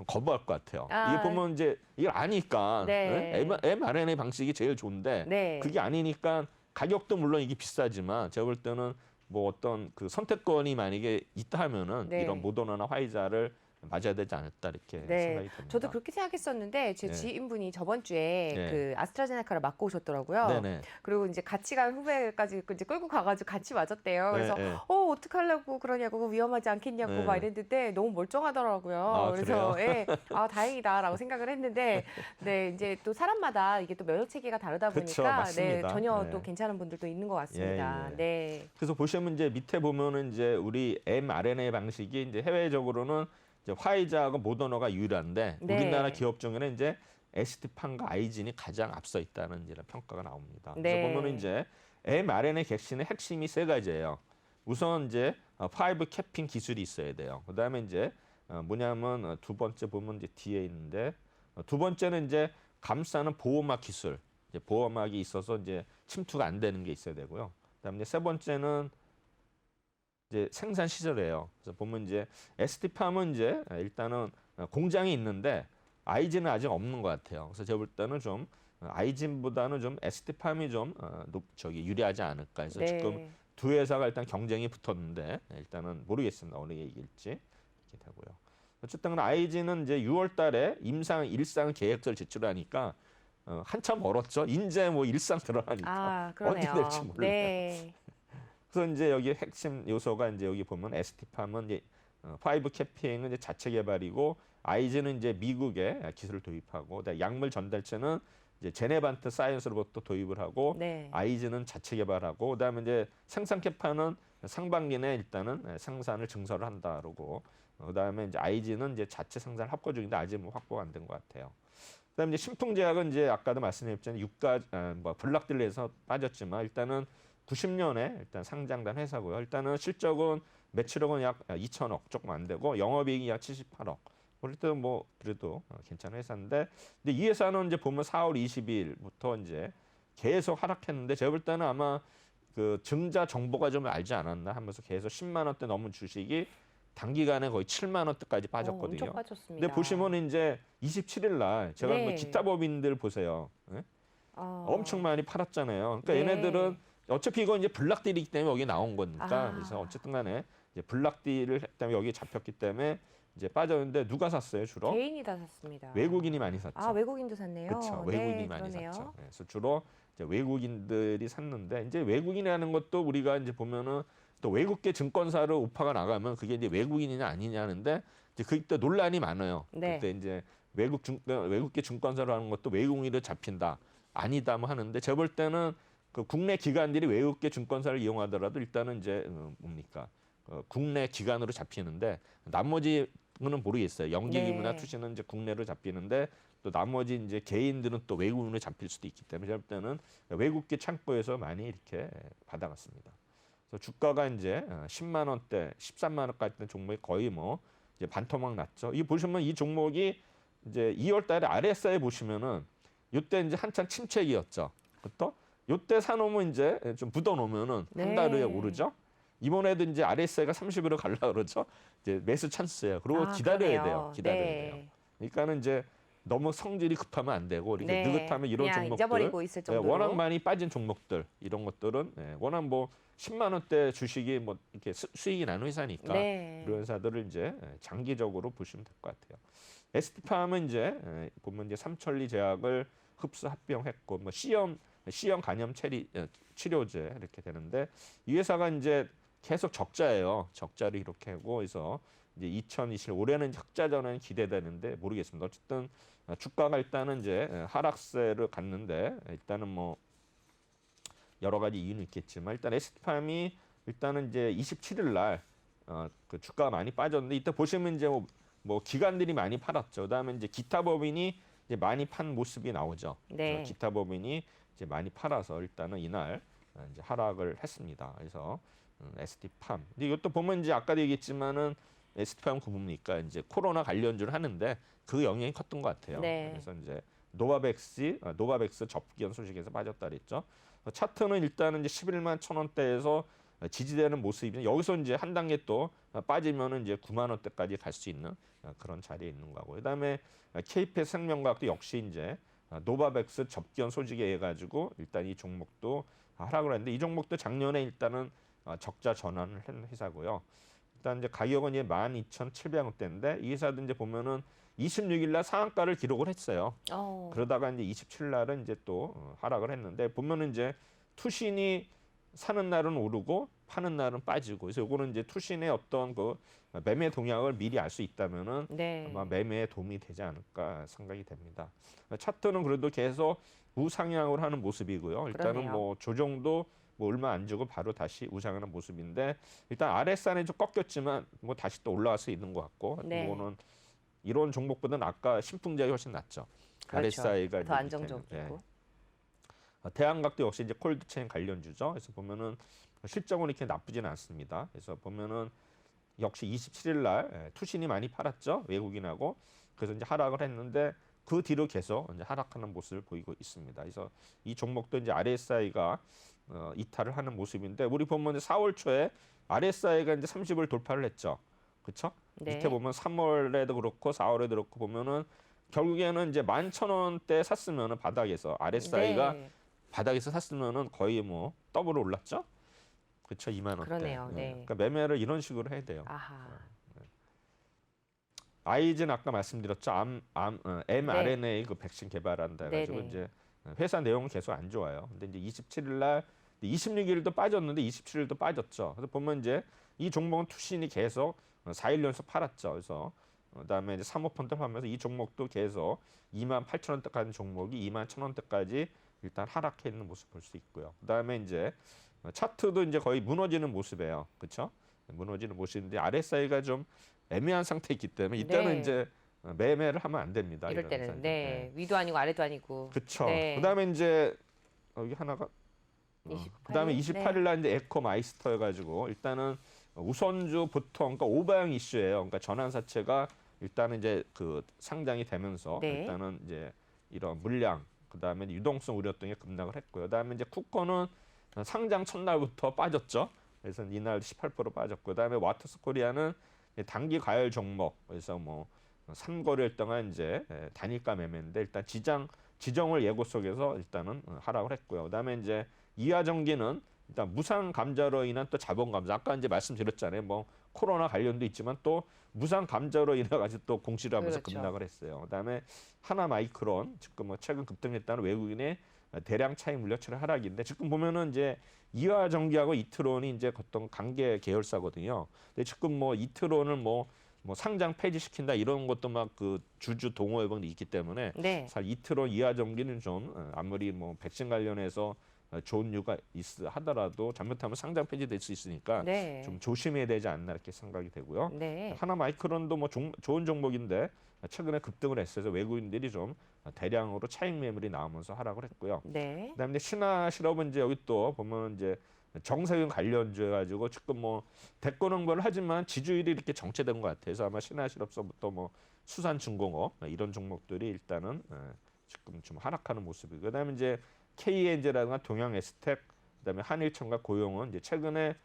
거부할 것 같아요. 아. 이게 보면 이제 이걸 아니까 네. mRNA 방식이 제일 좋은데 네. 그게 아니니까 가격도 물론 이게 비싸지만 제가 볼 때는 뭐 어떤 그 선택권이 만약에 있다 하면은 네. 이런 모더나나 화이자를 맞아야 되지 않을까 이렇게 네. 생각이 듭니다. 저도 그렇게 생각했었는데 제 네. 지인분이 저번 주에 네. 그 아스트라제네카를 맞고 오셨더라고요. 네네. 그리고 이제 같이 간 후배까지 이제 끌고 가가지고 같이 맞았대요. 그래서 네, 네. 어떡하려고 그러냐고 그거 위험하지 않겠냐고 네. 막 이랬는데 너무 멀쩡하더라고요. 아, 그래서 예, 아 다행이다라고 생각을 했는데 네 이제 또 사람마다 이게 또 면역 체계가 다르다 그쵸, 보니까 네 맞습니다. 전혀 네. 또 괜찮은 분들도 있는 것 같습니다. 예, 예. 네. 그래서 보시면 이제 밑에 보면은 이제 우리 mRNA 방식이 이제 해외적으로는 이제 화이자하고 모더나가 유일한데 네. 우리나라 기업 중에는 이제 에스티팜과 아이진이 가장 앞서 있다는 이런 평가가 나옵니다. 네. 그래서 보면은 이제 mRNA 백신의 핵심이 세 가지예요. 우선 이제 5 캐핑 기술이 있어야 돼요. 그다음에 이제 뭐냐면 두 번째 보면 이제 뒤에 있는데 두 번째는 이제 감싸는 보호막 기술. 이제 보호막이 있어서 이제 침투가 안 되는 게 있어야 되고요. 그다음에 이제 세 번째는 이제 생산 시설이에요. 그래서 보면 이제 에스티팜은 이제 일단은 공장이 있는데 아이진은 아직 없는 것 같아요. 그래서 제가 볼 때는 좀 아이진보다는 좀 에스티팜이 좀 유리하지 않을까 해서 네. 지금 두 회사가 일단 경쟁이 붙었는데 일단은 모르겠습니다. 어느 게 이길지 이렇게 되고요. 어쨌든 아이진은 이제 6월달에 일상 계획서를 제출하니까 한참 멀었죠. 인제 뭐 일상 들어가니까 아 그러네요. 어떻게 될지 몰라요. 네. 그래서 이제 여기 핵심 요소가 이제 여기 보면 에스티팜은 이제 5 캐핑은 이제 자체 개발이고 아이즈는 이제 미국에 기술을 도입하고 그다음에 약물 전달체는 이제 제네반트 사이언스로부터 도입을 하고 네. 아이즈는 자체 개발하고 그다음에 이제 생산 캐파는 상반기 내에 일단은 생산을 증설을 한다라고 그다음에 이제 아이즈는 이제 자체 생산을 확보 중인데 아직 뭐 확보가 안 된 것 같아요. 그다음에 이제 신풍제약은 이제 아까도 말씀드렸잖아요. 블락딜레에서 빠졌지만 일단은 90년에 일단 상장된 회사고요. 일단은 실적은 매출액은 약 2천억 조금 안 되고 영업이익이 약 78억. 일단 뭐 그래도 괜찮은 회사인데 근데 이 회사는 이제 보면 4월 22일부터 이제 계속 하락했는데 제가 볼 때는 아마 그 증자 정보가 좀 알지 않았나 하면서 계속 10만 원대 넘은 주식이 단기간에 거의 7만 원대까지 빠졌거든요. 엄청 빠졌습니다. 근데 보시면 이제 27일 날 제가 네. 뭐 기타 법인들 보세요. 예? 엄청 많이 팔았잖아요. 그러니까 네. 얘네들은 어차피 이거 이제 블락딜이기 때문에 여기 나온 거니까 아. 그래서 어쨌든 간에 이제 블락딜을 했다면 여기 잡혔기 때문에 이제 빠졌는데 누가 샀어요 주로? 개인이 다 샀습니다. 외국인이 많이 샀죠. 아 외국인도 샀네요. 그렇죠. 네, 외국인이 많이 그러네요. 샀죠. 네, 그래서 주로 이제 외국인들이 샀는데 이제 외국인이라는 것도 우리가 이제 보면은 또 외국계 증권사로 오파가 나가면 그게 이제 외국인이냐 아니냐는데 이제 그때 논란이 많아요. 네. 그때 이제 외국계 증권사로 하는 것도 외국인으로 잡힌다. 아니다 뭐 하는데 제가 볼 때는 그 국내 기관들이 외국계 증권사를 이용하더라도 일단은 이제 뭡니까 국내 기관으로 잡히는데 나머지는 모르겠어요. 연기기부나 네. 투시는 이제 국내로 잡히는데 또 나머지 이제 개인들은 또 외국인으로 잡힐 수도 있기 때문에 제가 볼 때는 외국계 창고에서 많이 이렇게 받아갔습니다. 그래서 주가가 이제 10만 원대, 13만 원까지 된 종목이 거의 뭐 이제 반토막 났죠. 이 보시면 이 종목이 이제 2월달에 RSI 보시면은 이때 이제 한창 침체기였죠. 그것도 이때 사놓으면 이제 좀 묻어놓으면은 네. 한 달 후에 오르죠. 이번에도 이제 RSI가 30으로 갈라 그러죠. 이제 매수 찬스예요. 그리고 기다려야 그러네요. 돼요. 기다려야 네. 돼요. 그러니까는 이제 너무 성질이 급하면 안 되고 이렇게 네. 느긋하면 이런 그냥 종목들 잊어버리고 있을 정도로. 워낙 많이 빠진 종목들 이런 것들은 워낙 뭐 10만 원대 주식이 뭐 이렇게 수익이 나는 회사니까 네. 이런 회사들을 이제 장기적으로 보시면 될 것 같아요. 에스티팜은 이제 보면 이제 삼천리 제약을 흡수 합병했고 뭐 C형 간염 치료제 이렇게 되는데 이 회사가 이제 계속 적자예요. 적자를 이렇게 하고 해서 이제 2020 올해는 흑자전환이 기대되는데 모르겠습니다. 어쨌든 주가가 일단은 이제 하락세를 갔는데 일단은 뭐 여러 가지 이유는 있겠지만 일단 에스티팜이 일단은 이제 27일 날 그 주가가 많이 빠졌는데 이때 보시면 이제 뭐 기관들이 많이 팔았죠. 그다음에 이제 기타 법인이 이제 많이 판 모습이 나오죠. 네. 기타 법인이 이제 많이 팔아서 일단은 이날 이제 하락을 했습니다. 그래서 에스티팜. 근데 이것도 보면 이제 아까도 얘기했지만은 에스티팜 그 뭡니까 이제 코로나 관련주를 하는데 그 영향이 컸던 것 같아요. 네. 그래서 이제 노바백스 접견 소식에서 빠졌다 그랬죠. 차트는 일단은 이제 11만 1,000원대에서 지지되는 모습이 여기서 이제 한 단계 또 빠지면은 이제 9만 원대까지 갈 수 있는 그런 자리에 있는 거고. 그다음에 KPS 생명과학도 역시 이제 노바백스 접견 소식에 의해 가지고 일단 이 종목도 하락을 했는데 이 종목도 작년에 일단은 적자 전환을 한 회사고요. 일단 이제 가격은 이제 12,700원대인데 이 회사도 이제 보면은 26일 날 상한가를 기록을 했어요. 그러다가 이제 27일 날은 이제 또 하락을 했는데 보면은 이제 투신이 사는 날은 오르고 파는 날은 빠지고 그래서 요거는 이제 투신의 어떤 그 매매 동향을 미리 알 수 있다면은 네. 아마 매매에 도움이 되지 않을까 생각이 됩니다. 차트는 그래도 계속 우상향을 하는 모습이고요. 일단은 그러네요. 뭐 조정도 뭐 얼마 안 주고 바로 다시 우상하는 모습인데 일단 아랫산에 좀 꺾였지만 뭐 다시 또 올라갈 수 있는 것 같고 네. 이거는 이런 종목보다는 아까 신풍제약이 훨씬 낫죠. 그렇죠. RSI가 더 안정적이고. 대한각도 역시 이제 콜드체인 관련주죠. 그래서 보면은 실적은 이렇게 나쁘지는 않습니다. 그래서 보면은 역시 27일 날 투신이 많이 팔았죠. 외국인하고. 그래서 이제 하락을 했는데 그 뒤로 계속 이제 하락하는 모습을 보이고 있습니다. 그래서 이 종목도 이제 RSI가 이탈을 하는 모습인데 우리 보면 이제 4월 초에 RSI가 이제 30을 돌파를 했죠. 그렇죠? 네. 밑에 보면 3월에도 그렇고 4월에도 그렇고 보면은 결국에는 이제 11,000원대 샀으면은 바닥에서 RSI가 네. 바닥에서 샀으면은 거의 뭐 더블 올랐죠. 그렇죠. 2만 원대. 그러네요. 네. 그러니까 매매를 이런 식으로 해야 돼요. 아하. 아이즈는 아까 말씀드렸죠. mRNA 그 백신 개발한다 해가지고 네네. 이제 회사 내용은 계속 안 좋아요. 근데 이제 27일 날 26일도 빠졌는데 27일도 빠졌죠. 그래서 보면 이제 이 종목은 투신이 계속 4일 연속 팔았죠. 그래서 그다음에 이제 사모펀드 하면서 이 종목도 계속 28,000원대 가는 종목이 21,000원대까지 일단 하락해 있는 모습 볼 수 있고요. 그다음에 이제 차트도 이제 거의 무너지는 모습이에요. 그렇죠? 무너지는 모습인데 RSI가 좀 애매한 상태에 있기 때문에 이때는 네. 이제 매매를 하면 안 됩니다. 이럴 이런 때는 회사는. 네. 위도 아니고 아래도 아니고. 그렇죠. 네. 그다음에 이제 여기 하나가 28일? 그다음에 28일 날 이제 에코마이스터 해가지고 일단은 우선주 보통 그러니까 오버형 이슈예요. 그러니까 전환사채가 일단은 이제 그 상장이 되면서 네. 일단은 이제 이런 물량 그다음에 유동성 우려 등에 급락을 했고요. 그다음에 이제 쿠커는 상장 첫날부터 빠졌죠. 그래서 이날 18% 빠졌고 그다음에 와터스 코리아는 단기 과열 종목 그래서 뭐 3거래일 동안 이제 단일가 매매인데 일단 지정을 예고 속에서 일단은 하락을 했고요. 그다음에 이제 이하전기는 일단 무상 감자로 인한 또 자본 감자 아까 이제 말씀드렸잖아요. 뭐 코로나 관련도 있지만 또 무상 감자로 인해 가지고 또 공시를 하면서 그렇죠. 급락을 했어요. 그다음에 하나마이크론 지금 뭐 최근 급등했다는 외국인의 대량 차익 물려치료 하락인데 지금 보면은 이제 이하전기하고 이트론이 이제 어떤 관계 계열사거든요. 근데 지금 뭐 이트론을 뭐 상장 폐지시킨다 이런 것도 막 그 주주 동호회방이 있기 때문에 네. 사실 이트론 이하전기는 좀 아무리 뭐 백신 관련해서 좋은 이유가 하더라도 잘못하면 상장 폐지될 수 있으니까 네. 좀 조심해야 되지 않나 이렇게 생각이 되고요. 네. 하나마이크론도 뭐 좋은 종목인데 최근에 급등을 했어서 외국인들이 좀 대량으로 차익 매물이 나오면서 하락을 했고요. 네. 그다음에 신화실업은 이제 여기 또 보면 이제 정세균 관련주 해가지고 지금 뭐 대권 홍보를 하지만 지지율이 이렇게 정체된 것 같아서 아마 신화실업서부터 뭐 수산중공업 이런 종목들이 일단은 지금 좀 하락하는 모습이고 그다음에 이제 KNG라든가 동양에스텍 그다음에 한일청과 고용은 이제 최근에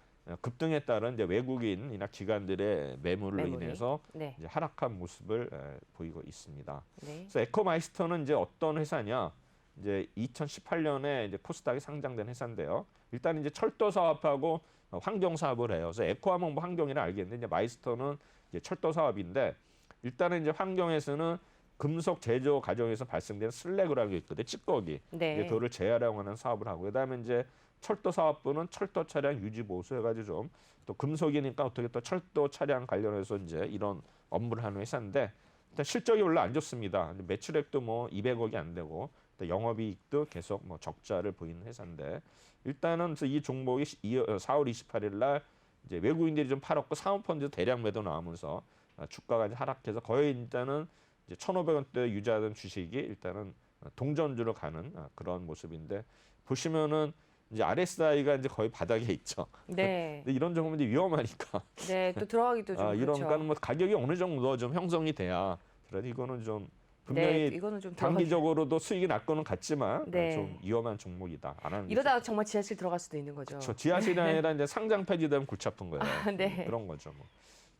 급등에 따른 이제 외국인이나 기관들의 매물로 매물이. 인해서 네. 이제 하락한 모습을 보이고 있습니다. 네. 그래서 에코마이스터는 이제 어떤 회사냐? 이제 2018년에 이제 코스닥에 상장된 회사인데요. 일단 이제 철도 사업하고 환경 사업을 해요. 그래서 에코하면 뭐 환경이라 알겠는데 이제 마이스터는 이제 철도 사업인데 일단은 이제 환경에서는 금속 제조 과정에서 발생된 슬래그라는 게 있거든요. 찌꺼기. 네. 이제 그거를 재활용하는 사업을 하고 그다음에 이제 철도 사업부는 철도 차량 유지 보수 해가지고 좀 또 금속이니까 어떻게 또 철도 차량 관련해서 이제 이런 업무를 하는 회사인데 일단 실적이 별로 안 좋습니다. 매출액도 뭐 200억이 안 되고 또 영업이익도 계속 뭐 적자를 보이는 회사인데 일단은 이 종목이 4월 28일 날 이제 외국인들이 좀 팔았고 사모펀드 대량 매도 나오면서 주가가 이제 하락해서 거의 일단은 이제 1,500원대 유지하던 주식이 일단은 동전주로 가는 그런 모습인데 보시면은 이제 RSI가 이제 거의 바닥에 있죠. 네. 근데 이런 종목이 위험하니까 네. 또 들어가기도 좀 이런 그렇죠. 거는 뭐 가격이 어느 정도 좀 형성이 돼야 그러니 이거는 좀 분명히 네, 이거는 좀 단기적으로도 수익이 날 거는 같지만 네. 좀 위험한 종목이다. 안 하는 게 이러다가 정말 지하실 들어갈 수도 있는 거죠. 그렇죠. 지하실이 아니라 이제 상장 폐지되면 골치 아픈 거예요. 네. 그런 거죠. 뭐.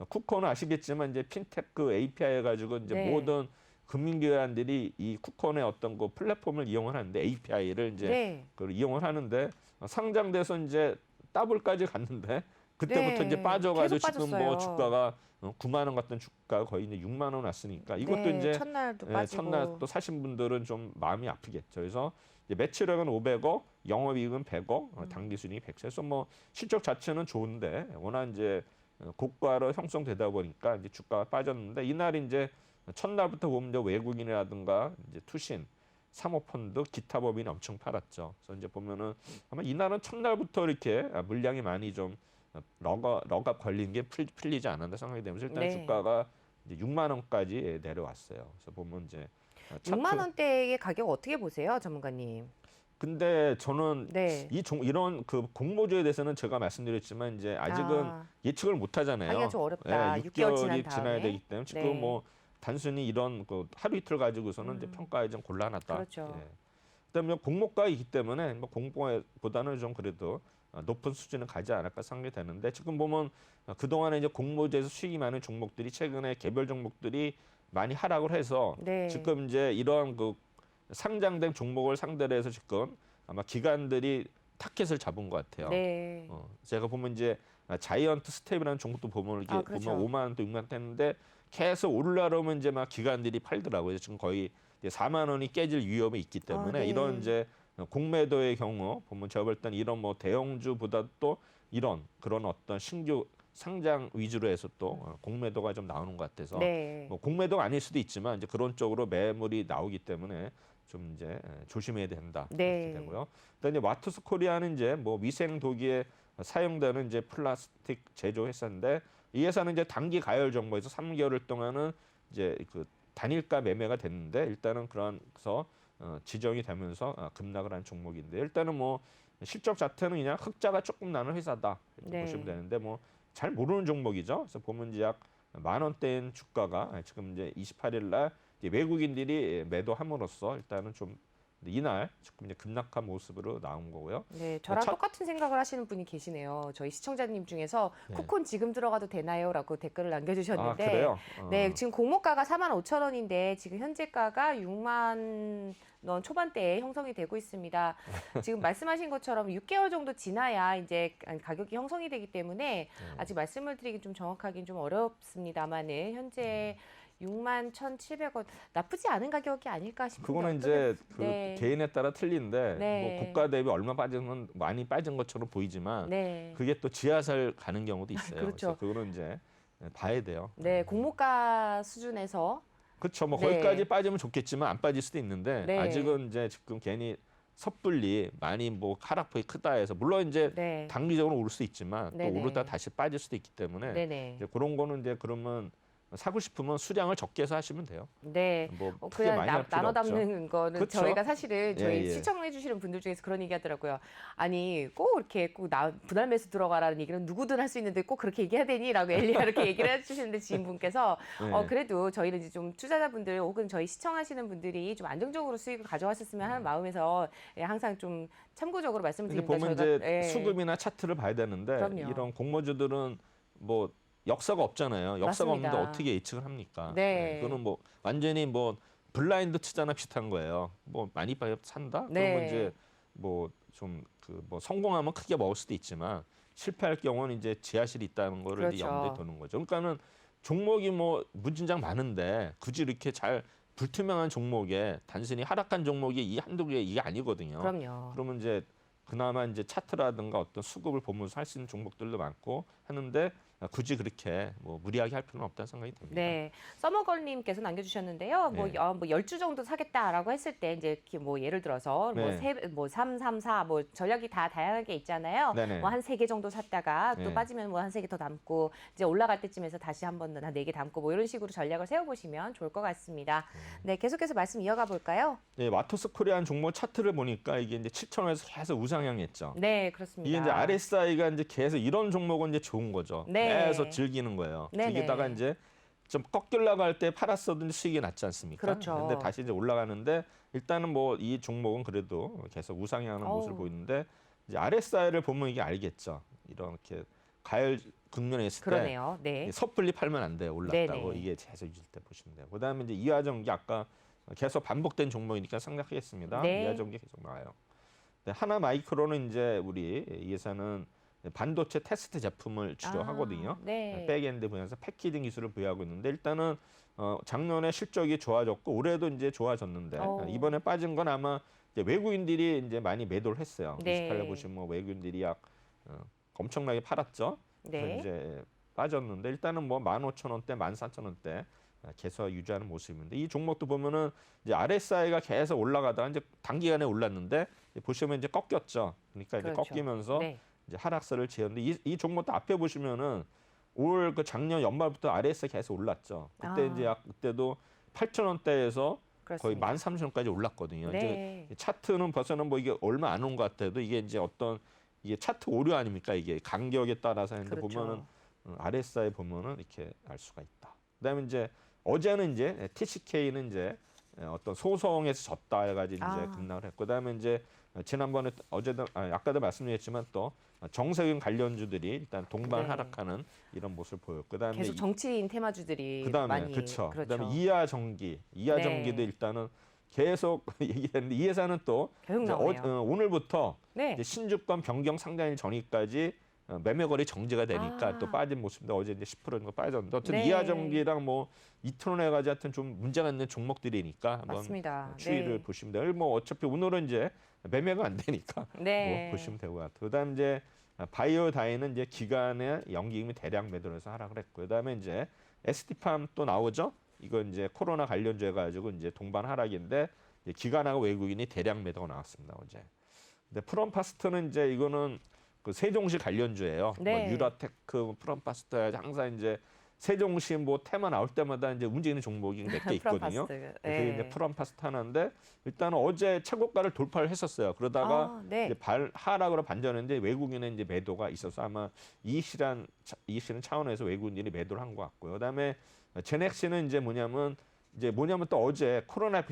쿠폰은 아시겠지만 이제 핀테크 API 해가지고 이제 네. 모든 금융기관들이 이 쿠폰의 어떤 그 플랫폼을 이용을 하는데 API를 이제 네. 그걸 이용을 하는데 상장돼서 이제 더블까지 갔는데 그때부터 네. 이제 빠져가지고 계속 지금 빠졌어요. 뭐 주가가 9만 원 같던 주가가 거의 이제 6만 원 왔으니까 이것도 네, 이제 첫날도 예, 빠지고. 첫날 또 사신 분들은 좀 마음이 아프겠죠. 그래서 이제 매출액은 500억, 영업이익은 100억, 당기순이익 100억. 그래서 뭐 실적 자체는 좋은데 워낙 이제 고가로 형성되다 보니까 이제 주가가 빠졌는데 이날 이제 첫날부터 보면 이제 외국인이라든가 이제 투신, 사모펀드, 기타 법인이 엄청 팔았죠. 그래서 이제 보면은 아마 이날은 첫날부터 이렇게 물량이 많이 좀 럭업 걸린 게 풀리지 않았나 생각이 되면서 일단 네. 주가가 이제 6만 원까지 내려왔어요. 그래서 보면 이제 6만 원대의 가격 어떻게 보세요, 전문가님? 근데 저는 네. 이런 그 공모주에 대해서는 제가 말씀드렸지만 이제 아직은 예측을 못 하잖아요. 하기가 좀 어렵다. 6개월 지난 다음에. 지나야 되기 때문에 지금 네. 뭐 단순히 이런 그 하루 이틀 가지고서는 이제 평가에 좀 곤란하다. 그렇죠. 예. 그다음에 공모가이기 때문에 뭐 공모보다는 좀 그래도 높은 수준은 가지 않을까 생각이 되는데 지금 보면 그동안에 이제 공모주에서 수익이 많은 종목들이 최근에 개별 종목들이 많이 하락을 해서 네. 지금 이제 이런 그 상장된 종목을 상대로 해서 지금 아마 기관들이 타켓을 잡은 것 같아요. 네. 제가 보면 이제 자이언트 스텝이라는 종목도 보면 이렇게 그렇죠. 보면 5만 원 또 6만 원 했는데 계속 오르려면 이제 막 기관들이 팔더라고요. 지금 거의 이제 4만 원이 깨질 위험이 있기 때문에 네. 이런 이제 공매도의 경우 보면 제가 볼 때는 이런 뭐 대형주보다 또 이런 그런 어떤 신규 상장 위주로 해서 또 공매도가 좀 나오는 것 같아서 네. 뭐 공매도가 아닐 수도 있지만 이제 그런 쪽으로 매물이 나오기 때문에 좀 이제 조심해야 된다. 네. 이렇게 되고요. 그다음에 이제 와트스 코리아는 이제 뭐 위생 도기에 사용되는 이제 플라스틱 제조 회사인데 이 회사는 이제 단기 가열 정보에서 3개월 동안은 이제 그 단일가 매매가 됐는데 일단은 그래서 지정이 되면서 급락을 한 종목인데 일단은 뭐 실적 자체는 그냥 흑자가 조금 나는 회사다 이렇게 네. 보시면 되는데 뭐 잘 모르는 종목이죠. 그래서 보면 이제 약 10,000원대인 주가가 지금 이제 28일 날 외국인들이 매도함으로써 일단은 좀 이날 조금 이제 급락한 모습으로 나온 거고요. 네, 저랑 똑같은 생각을 하시는 분이 계시네요. 저희 시청자님 중에서 네. 쿠폰 지금 들어가도 되나요?라고 댓글을 남겨주셨는데, 아, 그래요? 네, 지금 공모가가 45,000원인데 지금 현재가가 6만 원 초반대에 형성이 되고 있습니다. 지금 말씀하신 것처럼 6개월 정도 지나야 이제 가격이 형성이 되기 때문에 아직 말씀을 드리기 좀 정확하긴 좀 어렵습니다만은 현재 6만 1,700원 나쁘지 않은 가격이 아닐까 싶은데 그거는 이제 그 네. 개인에 따라 틀린데 네. 뭐 고가 대비 얼마 빠지는 많이 빠진 것처럼 보이지만 네. 그게 또 지하설 가는 경우도 있어요. 그렇죠. 그래서 그거는 이제 봐야 돼요. 네, 공모가 수준에서 그렇죠. 뭐 네. 거기까지 빠지면 좋겠지만 안 빠질 수도 있는데 네. 아직은 이제 지금 괜히 섣불리 많이 뭐 하락폭이 크다 해서 물론 이제 네. 단기적으로 오를 수 있지만 또 네네. 오르다 다시 빠질 수도 있기 때문에 네네. 이제 그런 거는 이제 그러면 사고 싶으면 수량을 적게 해서 하시면 돼요. 네. 뭐 크게 그냥 많이 할 필요 나눠 없죠. 담는 거는 그쵸? 저희가 사실은 저희 예, 예. 시청해 주시는 분들 중에서 그런 얘기 하더라고요. 아니 꼭 이렇게 꼭 분할 매수 들어가라는 얘기는 누구든 할 수 있는데 꼭 그렇게 얘기해야 되니? 라고 엘리야 이렇게 얘기를 해주시는데 지인분께서 네. 그래도 저희는 이제 좀 투자자분들 혹은 저희 시청하시는 분들이 좀 안정적으로 수익을 가져왔었으면 하는 마음에서 항상 좀 참고적으로 말씀을 근데 드립니다. 보면 저희가, 이제 예. 수급이나 차트를 봐야 되는데 그럼요. 이런 공모주들은 뭐 역사가 없잖아요. 역사가 맞습니다. 없는데 어떻게 예측을 합니까? 네. 그거는 뭐 완전히 뭐 블라인드 투자나 비슷한 거예요. 뭐 많이 산다? 네. 그러면 이제 뭐 좀 그 뭐 성공하면 크게 먹을 수도 있지만 실패할 경우는 이제 지하실이 있다는 거를 이제 그렇죠. 염두에 두는 거죠. 그러니까는 종목이 뭐 무진장 많은데 굳이 이렇게 잘 불투명한 종목에 단순히 하락한 종목이 이 한두 개 이게 아니거든요. 그럼요. 그러면 이제 그나마 이제 차트라든가 어떤 수급을 보면서 할 수 있는 종목들도 많고 하는데 굳이 그렇게 뭐 무리하게 할 필요는 없다는 생각이 듭니다. 네, 서머걸님께서 남겨주셨는데요. 뭐, 네. 뭐 10주 정도 사겠다라고 했을 때 이제 이렇게 뭐 예를 들어서 네. 뭐 3, 3, 4 뭐 전략이 다 다양하게 있잖아요. 네네. 뭐 한 3개 정도 샀다가 또 네. 빠지면 뭐 한 3개 더 담고 이제 올라갈 때쯤에서 다시 한 번 한 4개 담고 뭐 이런 식으로 전략을 세워보시면 좋을 것 같습니다. 네, 계속해서 말씀 이어가 볼까요? 네, 와토스 코리안 종목 차트를 보니까 이게 이제 7,000원에서 계속 우상향했죠. 네, 그렇습니다. 이게 이제 RSI가 이제 계속 이런 종목은 이제 좋은 거죠. 네. 계속 즐기는 거예요. 네네. 즐기다가 이제 좀 꺾이려고 할 때 팔았어도 수익이 났지 않습니까? 그렇죠. 근데 다시 이제 올라가는데 일단은 뭐 이 종목은 그래도 계속 우상향하는 모습을 어우. 보이는데 이제 RSI를 보면 이게 알겠죠. 이렇게 가열 국면에 있을 때 그러네요. 네. 섣불리 팔면 안 돼요. 올랐다고 네네. 이게 계속 유지될 때 보시면 돼요. 그다음에 이제 이하전기 아까 계속 반복된 종목이니까 생략하겠습니다. 네. 이하전기 계속 나와요. 네, 하나 마이크로는 이제 우리 이 회사는 반도체 테스트 제품을 주로 하거든요. 네. 백엔드 분야에서 패키징 기술을 부여하고 있는데 일단은 작년에 실적이 좋아졌고 올해도 이제 좋아졌는데 이번에 빠진 건 아마 이제 외국인들이 이제 많이 매도를 했어요. 네. 28에 보시면 뭐 외국인들이 약 엄청나게 팔았죠. 그래서 네. 이제 빠졌는데 일단은 뭐 15,000원대, 14,000원대 계속 유지하는 모습인데 이 종목도 보면은 이제 RSI가 계속 올라가다가 이제 단기간에 올랐는데 보시면 이제 꺾였죠. 그러니까 이제 그렇죠. 꺾이면서 네. 이제 하락세를 지었는데 이 종목도 앞에 보시면은 올 그 작년 연말부터 RSI 계속 올랐죠. 그때 이제 그때도 8,000원대에서 거의 그렇습니다. 13,000원까지 올랐거든요. 네. 이제 차트는 벌써는 뭐 이게 얼마 안 온 것 같아도 이게 이제 어떤 이게 차트 오류 아닙니까? 이게 간격에 따라서 했는데 그렇죠. 보면은 RSI 보면은 이렇게 알 수가 있다. 그다음에 이제 어제는 이제 TCK는 이제 어떤 소송에서 졌다 해가지고 이제 급락을 했고, 그다음에 이제 지난번에 어제도 아까도 말씀드렸지만 또 정세균 관련주들이 일단 동반 네. 하락하는 이런 모습을 보였고, 그다음에 계속 정치인 테마주들이 그다음에 많이 그렇죠. 그렇죠. 그다음에 이하전기도 네. 일단은 계속 얘기했는데 이 회사는 또 계속 이제 나오네요. 오늘부터 네. 이제 신주권 변경 상장일 전일까지 매매 거래 정지가 되니까 아. 또 빠진 모습인데 어제 이제 10% 정도 빠졌는데 어쨌든 네. 이하전기랑 뭐 이트론 해가지고 하여튼 좀 문제가 있는 종목들이니까 한번 맞습니다. 추이를 네. 보시면 돼요. 뭐 어차피 오늘은 이제 매매가 안 되니까 네. 뭐 보시면 될 것 같아요. 그다음 이제 바이오다이는 이제 기간에 연기금이 대량 매도를 해서 하락을 했고, 그다음에 이제 ST팜 또 나오죠. 이거 이제 코로나 관련주 해가지고 이제 동반 하락인데 이제 기관하고 외국인이 대량 매도가 나왔습니다 어제. 근데 프롬파스트는 이제 이거는 그 세종시 관련주예요. 네. 뭐 유라테크, 프롬파스트 항상 이제 세종시 뭐 테마 나올 때마다 이제 움직이는 종목이 몇 개 있거든요. 프롬파스트. 그게 네. 이제 프롬파스트 하나인데 일단 어제 최고가를 돌파를 했었어요. 그러다가 네. 이제 하락으로 반전했는데 외국인의 이제 매도가 있어서 아마 이 실현 차원에서 외국인들이 매도를 한 것 같고요. 그다음에 제넥시는 이제 뭐냐면 또 어제 코로나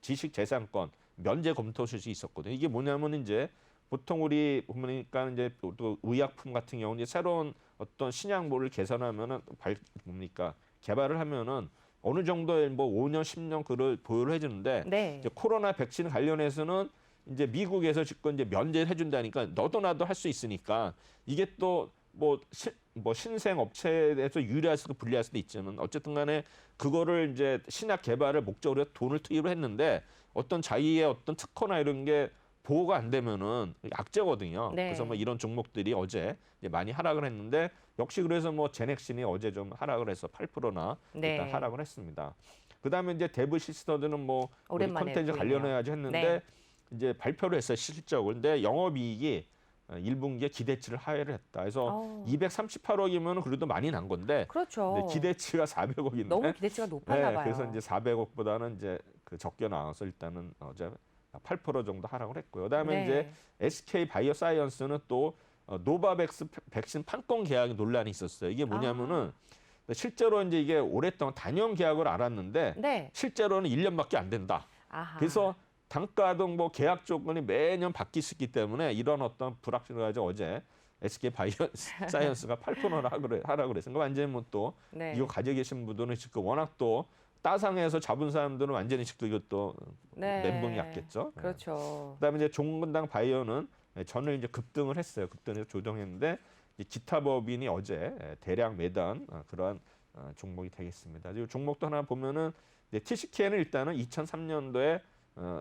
지식재산권 면제 검토 수시 있었거든요. 이게 뭐냐면 이제 보통 우리 보니까 이제 또 의약품 같은 경우는 이제 새로운 어떤 신약물을 개선하면은 개발을 하면은 어느 정도의 뭐 5년, 10년 그걸 보유를 해주는데 네. 이제 코로나 백신 관련해서는 이제 미국에서 지금 이제 면제를 해준다니까 너도 나도 할 수 있으니까 이게 또 뭐 신생 업체에서 유리할 수도 불리할 수도 있지만 어쨌든 간에 그거를 이제 신약 개발을 목적으로 돈을 투입을 했는데 어떤 자기의 어떤 특허나 이런 게 보호가 안 되면은 악재거든요. 네. 그래서 뭐 이런 종목들이 어제 이제 많이 하락을 했는데 역시 그래서 뭐 제넥신이 어제 좀 하락을 해서 8%나 네. 일단 하락을 했습니다. 그다음에 이제 대부 시스터들은 뭐 우리 오랜만에 컨텐츠 보이네요. 관련해야지 했는데 네. 이제 발표를 했어요 실적을. 근데 영업이익이 1분기에 기대치를 하회를 했다. 그래서 238억이면 그래도 많이 난 건데 그렇죠. 근데 기대치가 400억인데 너무 기대치가 높았나 봐요. 그래서 이제 400억보다는 이제 그 적게 나와서 일단은 어제 8% 정도 하락을 했고요. 그다음에 네. 이제 SK 바이오사이언스는 또 노바백스 백신 판권 계약 논란이 있었어요. 이게 뭐냐면은 실제로 이제 이게 오랫동안 단연 계약을 알았는데 네. 실제로는 1년밖에 안 된다. 아하. 그래서 단가 등 뭐 계약 조건이 매년 바뀔 수 있기 때문에 이런 어떤 불확실을 가지고 어제 SK 바이오사이언스가 8%나 하락을 했으니까 완전히 뭐 또 네. 이거 가지고 계신 분들은 지금 워낙 또 따상에서 잡은 사람들은 완전히 지금 이것도 네. 멘붕이 왔겠죠. 그렇죠. 그다음에 이제 종근당 바이오는 전일 이제 급등을 했어요. 급등해서 조정했는데 이제 기타 법인이 어제 대량 매단 그러한 종목이 되겠습니다. 이 종목도 하나 보면은 이제 TCK는 일단은 2003년도에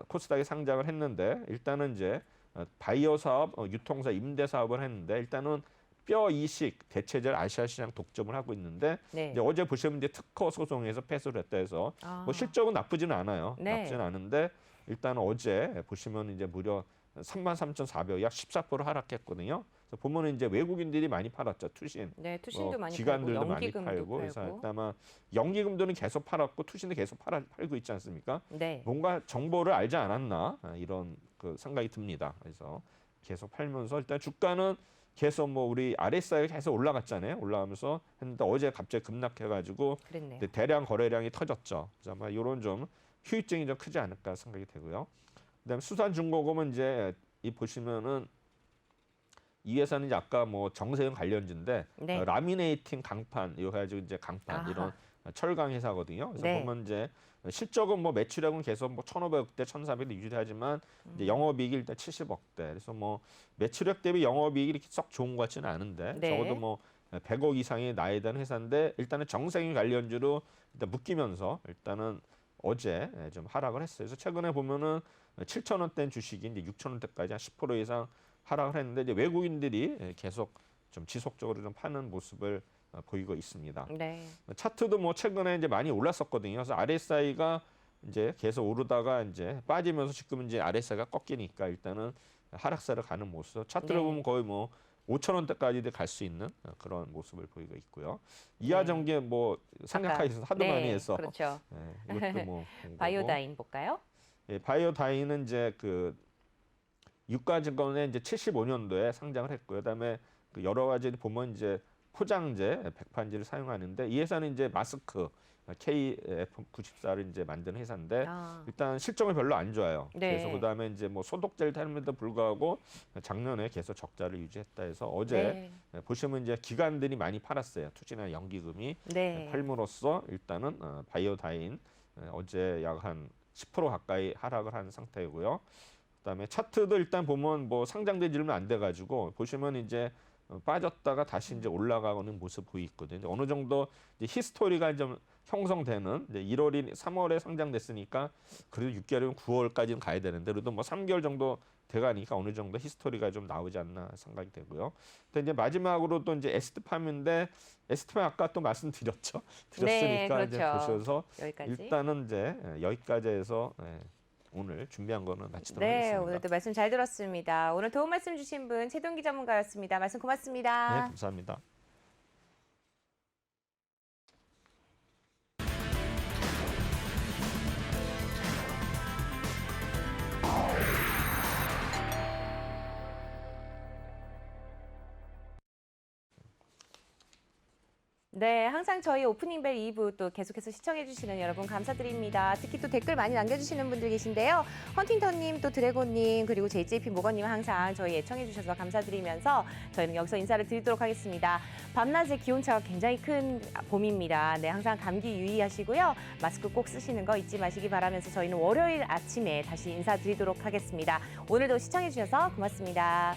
코스닥에 상장을 했는데 일단은 이제 바이오 사업, 유통사, 임대 사업을 했는데 일단은 뼈 이식 대체제를 아시아 시장 독점을 하고 있는데 네. 이제 어제 보시면 이제 특허 소송에서 패소를 했다 해서 뭐 실적은 나쁘지는 않아요. 네. 나쁘지는 않은데 일단 어제 보시면 이제 무려 33,400억 약 14% 하락했거든요. 그래서 보면은 이제 외국인들이 많이 팔았죠. 투신. 네, 투신도 많이 기관들도 팔고 많이 연기금도 팔고 팔고. 그래서 일단 아마 연기금들은 계속 팔았고 투신도 계속 팔고 있지 않습니까? 네. 뭔가 정보를 알지 않았나 이런 그 생각이 듭니다. 그래서 계속 팔면서 일단 주가는 계속 뭐 우리 RSI가 계속 올라갔잖아요. 올라가면서 했는데 어제 갑자기 급락해가지고 그랬네요. 대량 거래량이 터졌죠. 그래서 아마 이런 좀 휴유증이 좀 크지 않을까 생각이 되고요. 그다음에 수산중공업은 이제 이 보시면은 이 회사는 이제 아까 뭐 정세현 관련주인데 네. 라미네이팅 강판 이거 가지고 이제 강판 아하. 이런 철강 회사거든요. 그래서 네. 보면 이제 실적은 뭐 매출액은 계속 뭐 1,500억대, 1,400대 유지하지만 이제 영업이익이 일단 70억대. 그래서 뭐 매출액 대비 영업이익이 이렇게 썩 좋은 것 같지는 않은데 네. 적어도 뭐 100억 이상이 나야 되는 회사인데 일단은 정세균 관련주로 일단 묶이면서 일단은 어제 좀 하락을 했어요. 그래서 최근에 보면은 7,000원대 주식이 이제 6,000원대까지 한 10% 이상 하락을 했는데 이제 외국인들이 계속 좀 지속적으로 좀 파는 모습을 보이고 있습니다. 네. 차트도 뭐 최근에 이제 많이 올랐었거든요. 그래서 RSI가 이제 계속 오르다가 이제 빠지면서 지금 이제 RSI가 꺾이니까 일단은 하락세를 가는 모습. 차트를 네. 보면 거의 뭐 5,000원대까지 갈 수 있는 그런 모습을 보이고 있고요. 이하전기에 뭐 생각하기 있어서 하도 네. 많이 해서 그렇죠. 이것도 뭐 본 거고. 바이오다인 볼까요? 예, 바이오다인은 이제 그 유가증권에 이제 75년도에 상장을 했고요. 그다음에 그 여러 가지 보면 이제 포장재, 백판지를 사용하는데 이 회사는 이제 마스크 KF94를 이제 만드는 회사인데 아. 일단 실적은 별로 안 좋아요. 네. 그래서 그다음에 이제 뭐 소독제를 타는데도 불구하고 작년에 계속 적자를 유지했다 해서 어제 보시면 이제 기관들이 많이 팔았어요. 투자나 연기금이 네. 팔므로써 일단은 바이오다인 어제 약 한 10% 가까이 하락을 한 상태이고요. 그다음에 차트도 일단 보면 뭐 상장되지는 안 돼가지고 보시면 이제 빠졌다가 다시 이제 올라가는 모습 보이거든요. 어느 정도 이제 히스토리가 좀 형성되는 이제 1월이 3월에 상장됐으니까 그래도 6개월이면 9월까지는 가야 되는데 그래도 뭐 3개월 정도 돼가니까 어느 정도 히스토리가 좀 나오지 않나 생각이 되고요. 근데 이제 마지막으로 또 이제 에스트팜인데 에스트팜 아까 또 말씀드렸죠. 드렸으니까 네, 이제 그렇죠. 보셔서 여기까지. 일단은 이제 여기까지 해서 오늘 준비한 거는 마치도록 네, 하겠습니다. 오늘도 말씀 잘 들었습니다. 오늘 도움 말씀 주신 분 최동기 전문가였습니다. 말씀 네, 고맙습니다. 감사합니다. 네, 항상 저희 오프닝벨 2부 또 계속해서 시청해주시는 여러분 감사드립니다. 특히 또 댓글 많이 남겨주시는 분들 계신데요. 헌팅턴님, 또 드래곤님, 그리고 JJP 모건님 항상 저희 애청해주셔서 감사드리면서 저희는 여기서 인사를 드리도록 하겠습니다. 밤낮의 기온차가 굉장히 큰 봄입니다. 네, 항상 감기 유의하시고요. 마스크 꼭 쓰시는 거 잊지 마시기 바라면서 저희는 월요일 아침에 다시 인사드리도록 하겠습니다. 오늘도 시청해주셔서 고맙습니다.